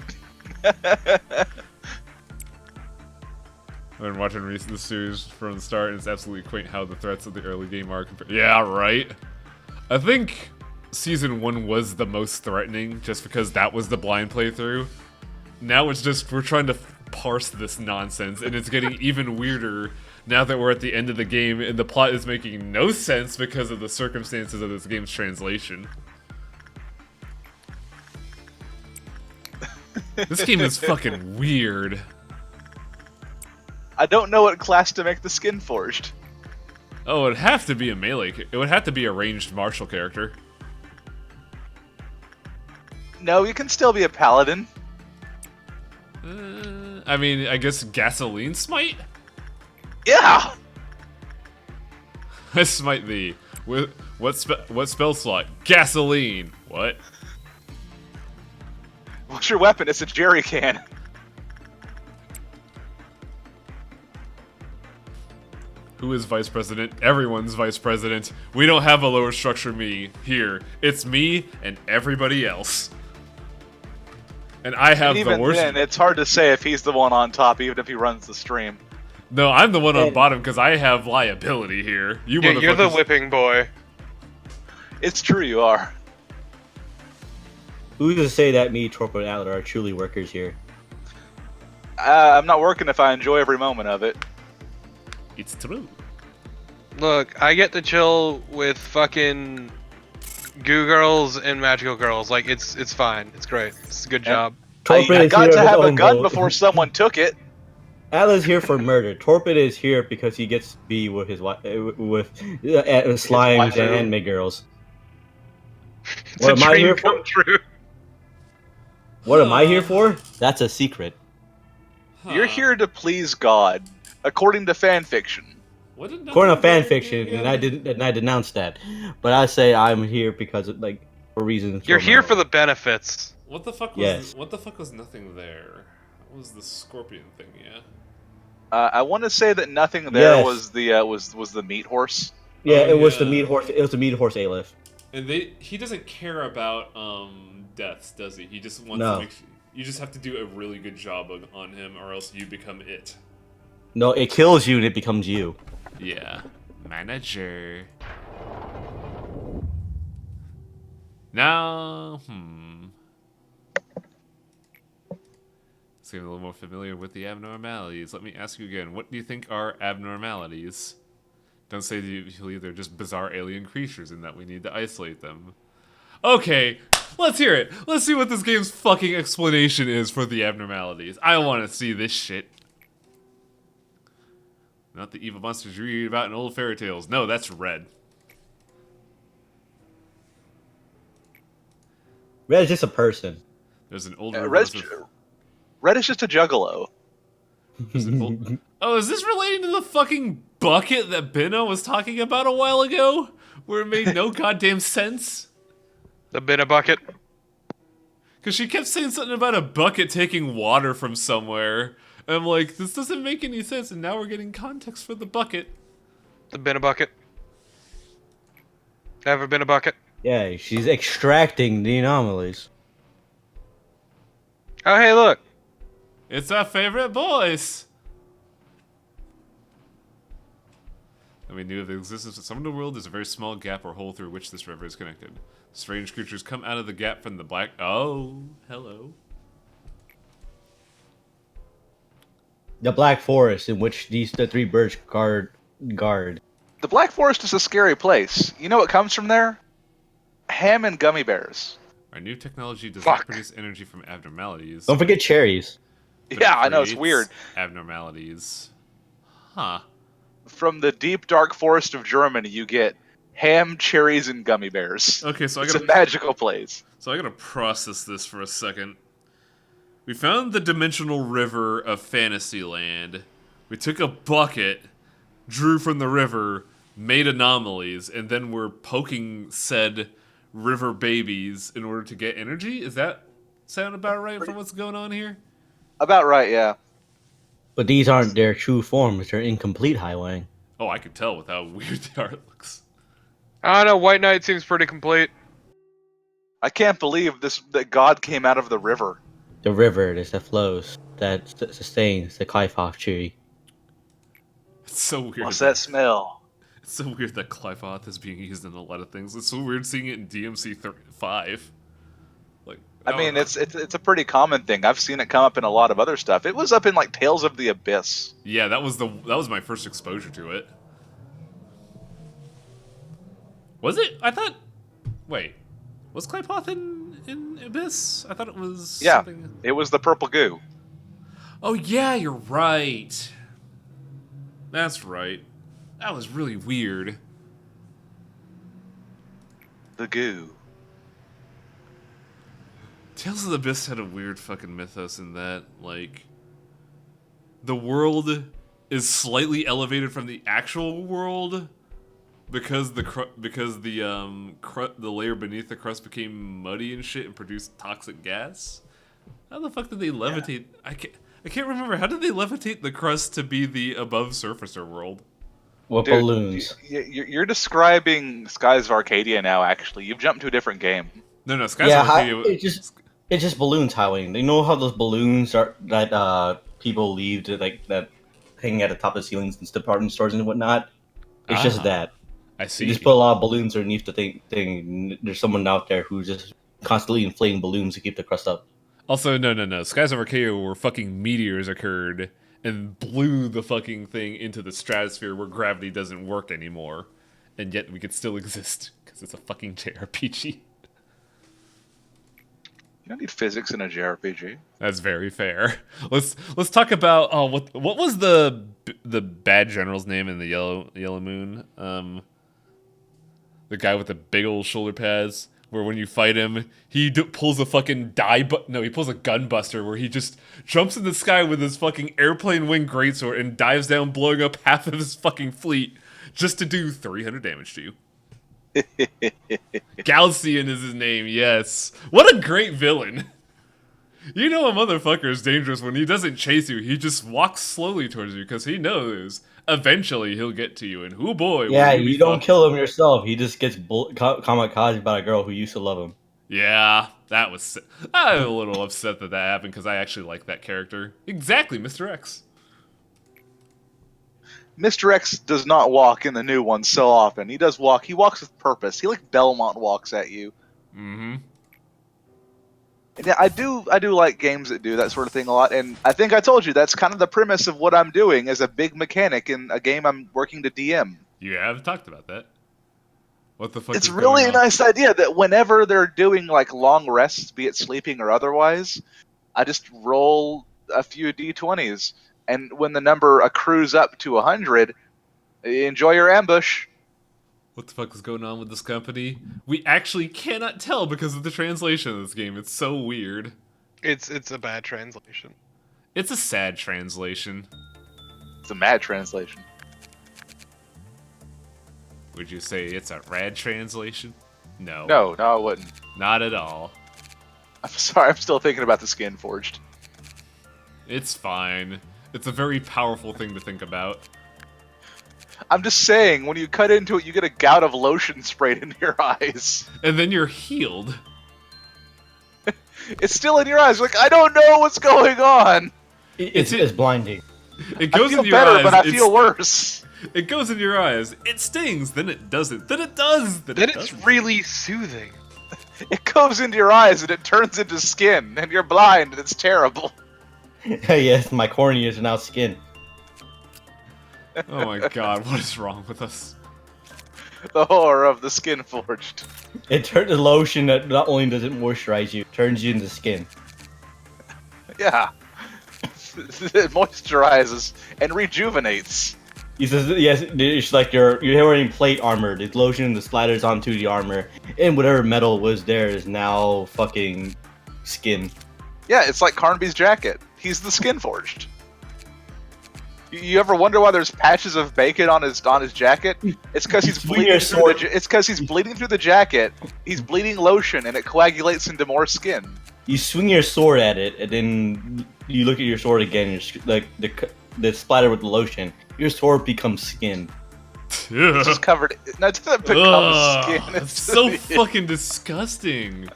S2: I've been watching recent series from the start, and it's absolutely quaint how the threats of the early game are compared. Yeah, right. I think Season 1 was the most threatening, just because that was the blind playthrough. Now it's just, we're trying to parse this nonsense, and it's getting even weirder now that we're at the end of the game, and the plot is making no sense because of the circumstances of this game's translation. This game is fucking weird.
S3: I don't know what class to make the skin forged.
S2: Oh, it'd have to be a melee. It would have to be a ranged martial character.
S3: No, you can still be a paladin.
S2: I mean, I guess gasoline smite?
S3: Yeah!
S2: I smite thee. What spell slot? Gasoline. What?
S3: What's your weapon? It's a jerry can.
S2: Who is vice president? Everyone's vice president. We don't have a lower structure me here. It's me and everybody else. And I have
S3: And even
S2: the worst.
S3: then, it's hard to say if he's the one on top, even if he runs the stream.
S2: No, I'm the one on bottom because I have liability here. You
S1: Yeah, you're the
S2: motherfuckers-
S1: whipping boy.
S3: It's true, you are.
S4: Who's to say that me, Torpo, and Adler are truly workers here?
S3: I'm not working if I enjoy every moment of it.
S2: It's true.
S1: Look, I get to chill with fucking goo girls and magical girls. Like, it's fine. It's great. It's a good job.
S4: Torpid
S3: I
S4: is
S3: got
S4: here
S3: to
S4: with
S3: have a
S4: own
S3: gun
S4: vote.
S3: before someone took it.
S4: Atla's here for murder. Torpid is here because he gets to be with his slimes
S3: waifu.
S4: and anime girls.
S1: It's
S4: What
S1: a
S4: am I
S1: dream
S4: here
S1: come true.
S4: What am I here for? That's a secret.
S3: You're here to please God, according to fanfiction.
S2: What did
S4: According to fan
S2: Nothing
S4: fiction,
S2: do
S4: and I denounced that. But I say I'm here because of, like, for reasons.
S1: You're here for the benefits.
S2: What the fuck was?
S4: Yes.
S2: What the fuck was nothing there? What was the scorpion thing? Yeah.
S3: I want to say that nothing there
S4: Yes.
S3: was the was the meat horse.
S4: Yeah,
S2: Oh,
S4: it was the
S2: yeah.
S4: meat horse. It was the meat horse Aleph.
S2: And he doesn't care about deaths, does he? He just wants
S4: No.
S2: to make. You just have to do a really good job on him, or else you become it.
S4: No, it kills you and it becomes you.
S2: Yeah. Manager. Now, Let's get a little more familiar with the abnormalities. Let me ask you again, what do you think are abnormalities? Don't say that they're just bizarre alien creatures and that we need to isolate them. Okay, let's hear it. Let's see what this game's fucking explanation is for the abnormalities. I want to see this shit. Not the evil monsters you read about in old fairy tales. No, that's Red.
S4: Red is just a person.
S2: There's an old
S3: Red is just a juggalo.
S2: Oh, is this relating to the fucking bucket that Benno was talking about a while ago? Where it made no goddamn sense?
S1: The bin a bucket.
S2: Because she kept saying something about a bucket taking water from somewhere. And I'm like, this doesn't make any sense, and now we're getting context for the bucket.
S1: The bin a bucket. Ever been a bucket?
S4: Yeah, she's extracting the anomalies.
S1: Oh, hey, look.
S2: It's our favorite boys! And we knew of the existence of some of the world is a very small gap or hole through which this river is connected. Strange creatures come out of the gap from the black... Oh, hello.
S4: The Black Forest, in which the three birds guard.
S3: The Black Forest is a scary place. You know what comes from there? Ham and gummy bears.
S2: Our new technology does not produce energy from abnormalities.
S4: Don't forget cherries.
S3: Yeah, I know, it's weird.
S2: Abnormalities. Huh.
S3: From the deep, dark forest of Germany, you get ham, cherries, and gummy bears.
S2: Okay, so
S3: it's a magical place.
S2: So I gotta process this for a second. We found the dimensional river of Fantasyland. We took a bucket, drew from the river, made anomalies, and then we're poking said river babies in order to get energy? Is that sound about right for what's going on here?
S3: About right, yeah.
S4: But these aren't their true forms. They're incomplete, Highway.
S2: Oh, I can tell with how weird the art looks.
S1: I don't know, White Knight seems pretty complete.
S3: I can't believe that God came out of the river.
S4: The river that flows, that sustains the Clifoff tree.
S2: It's so weird.
S3: What's that smell?
S2: It's so weird that Clifoth is being used in a lot of things. It's so weird seeing it in DMC 5. Like,
S3: I mean, it's a pretty common thing. I've seen it come up in a lot of other stuff. It was up in like Tales of the Abyss.
S2: Yeah, that was my first exposure to it. Was it? I thought. Wait, was Clifoth in Abyss? I thought it was.
S3: Yeah,
S2: something...
S3: it was the purple goo.
S2: Oh yeah, you're right. That's right. That was really weird.
S3: The goo.
S2: Tales of the Abyss had a weird fucking mythos in that, like, the world is slightly elevated from the actual world because the layer beneath the crust became muddy and shit and produced toxic gas. How the fuck did they levitate? Yeah. I can't remember. How did they levitate the crust to be the above surfacer world?
S4: What balloons?
S3: You're describing Skies of Arcadia now. Actually, you've jumped to a different game.
S2: No, Skies of Arcadia.
S4: It's just balloons, Highway. You know how those balloons are that people leave to that hanging at the top of the ceilings in department stores and whatnot. It's just that.
S2: I see.
S4: You just put a lot of balloons underneath the thing. There's someone out there who's just constantly inflating balloons to keep the crust up.
S2: Also, no. Skies of Arcadia where fucking meteors occurred and blew the fucking thing into the stratosphere where gravity doesn't work anymore. And yet we could still exist because it's a fucking JRPG.
S3: You don't need physics in a JRPG.
S2: That's very fair. Let's talk about what was the bad general's name in the Yellow Moon? The guy with the big old shoulder pads. Where when you fight him, he pulls a fucking he pulls a gunbuster where he just jumps in the sky with his fucking airplane wing greatsword and dives down, blowing up half of his fucking fleet just to do 300 damage to you. Galcian is his name, yes. What a great villain. You know a motherfucker is dangerous when he doesn't chase you. He just walks slowly towards you because he knows eventually he'll get to you. And oh boy,
S4: yeah, you don't kill him yourself. He just gets kamikaze by a girl who used to love him.
S2: Yeah, that was. I'm a little upset that happened because I actually like that character. Exactly, Mr. X.
S3: Mr. X does not walk in the new one so often. He does walk. He walks with purpose. He like Belmont walks at you.
S2: Mm-hmm.
S3: Yeah, I do like games that do that sort of thing a lot, and I think I told you that's kind of the premise of what I'm doing as a big mechanic in a game I'm working to DM.
S2: You have talked about that. What the fuck
S3: It's
S2: is
S3: really
S2: going
S3: a
S2: on?
S3: nice idea that whenever they're doing like long rests, be it sleeping or otherwise, I just roll a few d20s, and when the number accrues up to 100, enjoy your ambush.
S2: What the fuck is going on with this company? We actually cannot tell because of the translation of this game. It's so weird.
S1: It's a bad translation.
S2: It's a sad translation.
S3: It's a mad translation.
S2: Would you say it's a rad translation? No.
S3: No, I wouldn't.
S2: Not at all.
S3: I'm sorry, I'm still thinking about the Skin Forged.
S2: It's fine. It's a very powerful thing to think about.
S3: I'm just saying, when you cut into it, you get a gout of lotion sprayed into your eyes.
S2: And then you're healed.
S3: It's still in your eyes. Like, I don't know what's going on.
S4: It's blinding.
S2: It
S3: I
S2: goes
S3: feel
S2: in your
S3: better,
S2: eyes.
S3: but I feel worse.
S2: It goes in your eyes. It stings. Then it doesn't. Then it does. Then it
S1: It's
S2: doesn't.
S1: really soothing.
S3: It goes into your eyes and it turns into skin, and you're blind, and it's terrible.
S4: Yes, my corneas are now skin.
S2: Oh my god, what is wrong with us?
S3: The horror of the Skin Forged.
S4: It turns the lotion that not only does it moisturize you, turns you into skin.
S3: Yeah. It moisturizes and rejuvenates.
S4: He says, yes, it's like you're wearing plate armor. The lotion that splatters onto the armor, and whatever metal was there is now fucking skin.
S3: Yeah, it's like Carnby's jacket. He's the Skin Forged. You ever wonder why there's patches of bacon on his jacket? It's because he's
S4: Swing
S3: bleeding
S4: your
S3: through
S4: sword.
S3: it's because he's bleeding through the jacket. He's bleeding lotion, and it coagulates into more skin.
S4: You swing your sword at it, and then you look at your sword again, and it's like the splatter with the lotion. Your sword becomes skin.
S3: It's just covered. No, it doesn't become
S2: Ugh,
S3: skin.
S2: it's so fucking disgusting.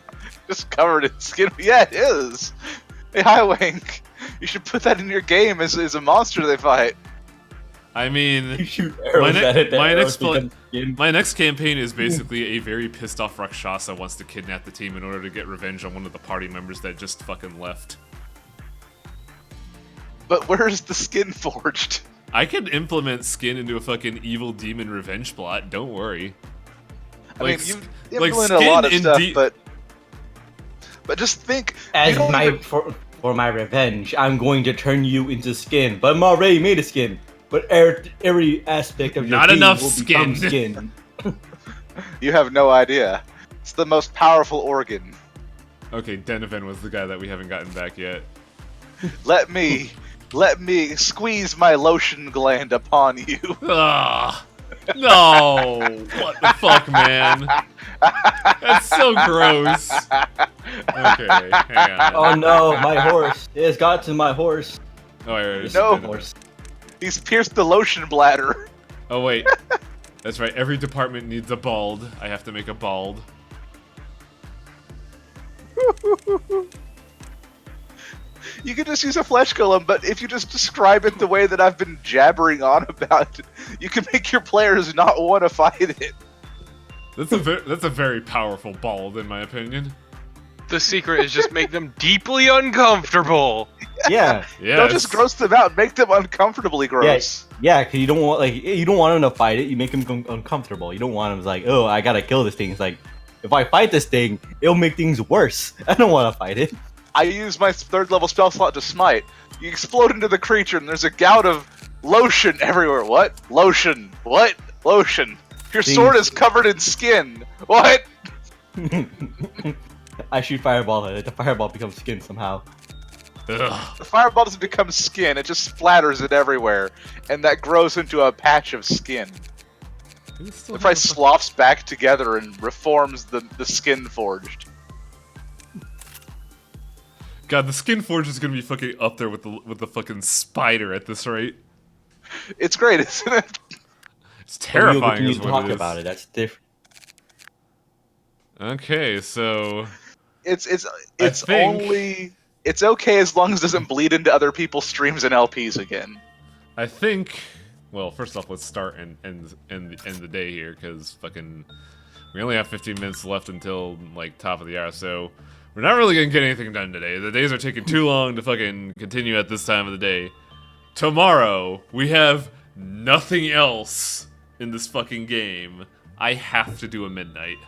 S3: just covered in skin. Yeah, it is. Hey, hi, Wink. You should put that in your game as a monster they fight.
S2: I
S4: You
S2: mean,
S4: shoot arrows at it.
S2: my next campaign is basically a very pissed off Rakshasa wants to kidnap the team in order to get revenge on one of the party members that just fucking left.
S3: But where's the Skin Forged?
S2: I could implement Skin into a fucking evil demon revenge plot, don't worry.
S3: I mean, you
S2: like
S3: implement a lot of
S2: Skin
S3: stuff,
S2: in
S3: but just think.
S4: As
S3: you don't
S4: my
S3: even-
S4: for my revenge, I'm going to turn you into skin. But I'm already made of skin. But every aspect of your
S2: Not
S4: being
S2: enough
S4: will
S2: skin.
S4: become skin.
S3: You have no idea. It's the most powerful organ.
S2: Okay, Denovan was the guy that we haven't gotten back yet.
S3: Let me squeeze my lotion gland upon you.
S2: Ugh. No! What the fuck, man? That's so gross. Okay, hang on.
S4: Oh no, my horse! It has got to my horse.
S2: Oh, wait,
S3: No.
S4: Horse.
S3: He's pierced the lotion bladder.
S2: Oh, wait. That's right, every department needs a bald. I have to make a bald.
S3: You can just use a flesh golem, but if you just describe it the way that I've been jabbering on about, you can make your players not want to fight it.
S2: That's a very powerful bald, in my opinion.
S1: The secret is just make them deeply uncomfortable.
S4: Yeah,
S2: Yeah.
S3: Don't just gross them out, make them uncomfortably gross.
S4: yeah, because you don't want them to fight it. You make them uncomfortable. You don't want them like, oh, I gotta kill this thing. It's like, if I fight this thing, it'll make things worse. I don't want to fight it.
S3: I use my 3rd level spell slot to smite. You explode into the creature, and there's a gout of lotion everywhere. What? Lotion. What? Lotion. Your sword is covered in skin. What?
S4: I shoot fireball at it. The fireball becomes skin somehow.
S2: Ugh.
S3: The fireball doesn't become skin, it just splatters it everywhere, and that grows into a patch of skin. It probably sloughs back together and reforms the Skin Forged.
S2: God, the Skin Forge is gonna be fucking up there with the fucking spider at this rate.
S3: It's great, isn't it?
S2: It's terrifying.
S4: We'll continue
S2: Is
S4: to
S2: what
S4: talk
S2: it is.
S4: about it. That's different.
S2: Okay, so
S3: It's
S2: think-
S3: only it's okay as long as it doesn't bleed into other people's streams and LPs again.
S2: I think. Well, first off, let's start and end the day here, because fucking we only have 15 minutes left until like top of the hour. So we're not really gonna get anything done today. The days are taking too long to fucking continue at this time of the day. Tomorrow, we have nothing else in this fucking game. I have to do a midnight.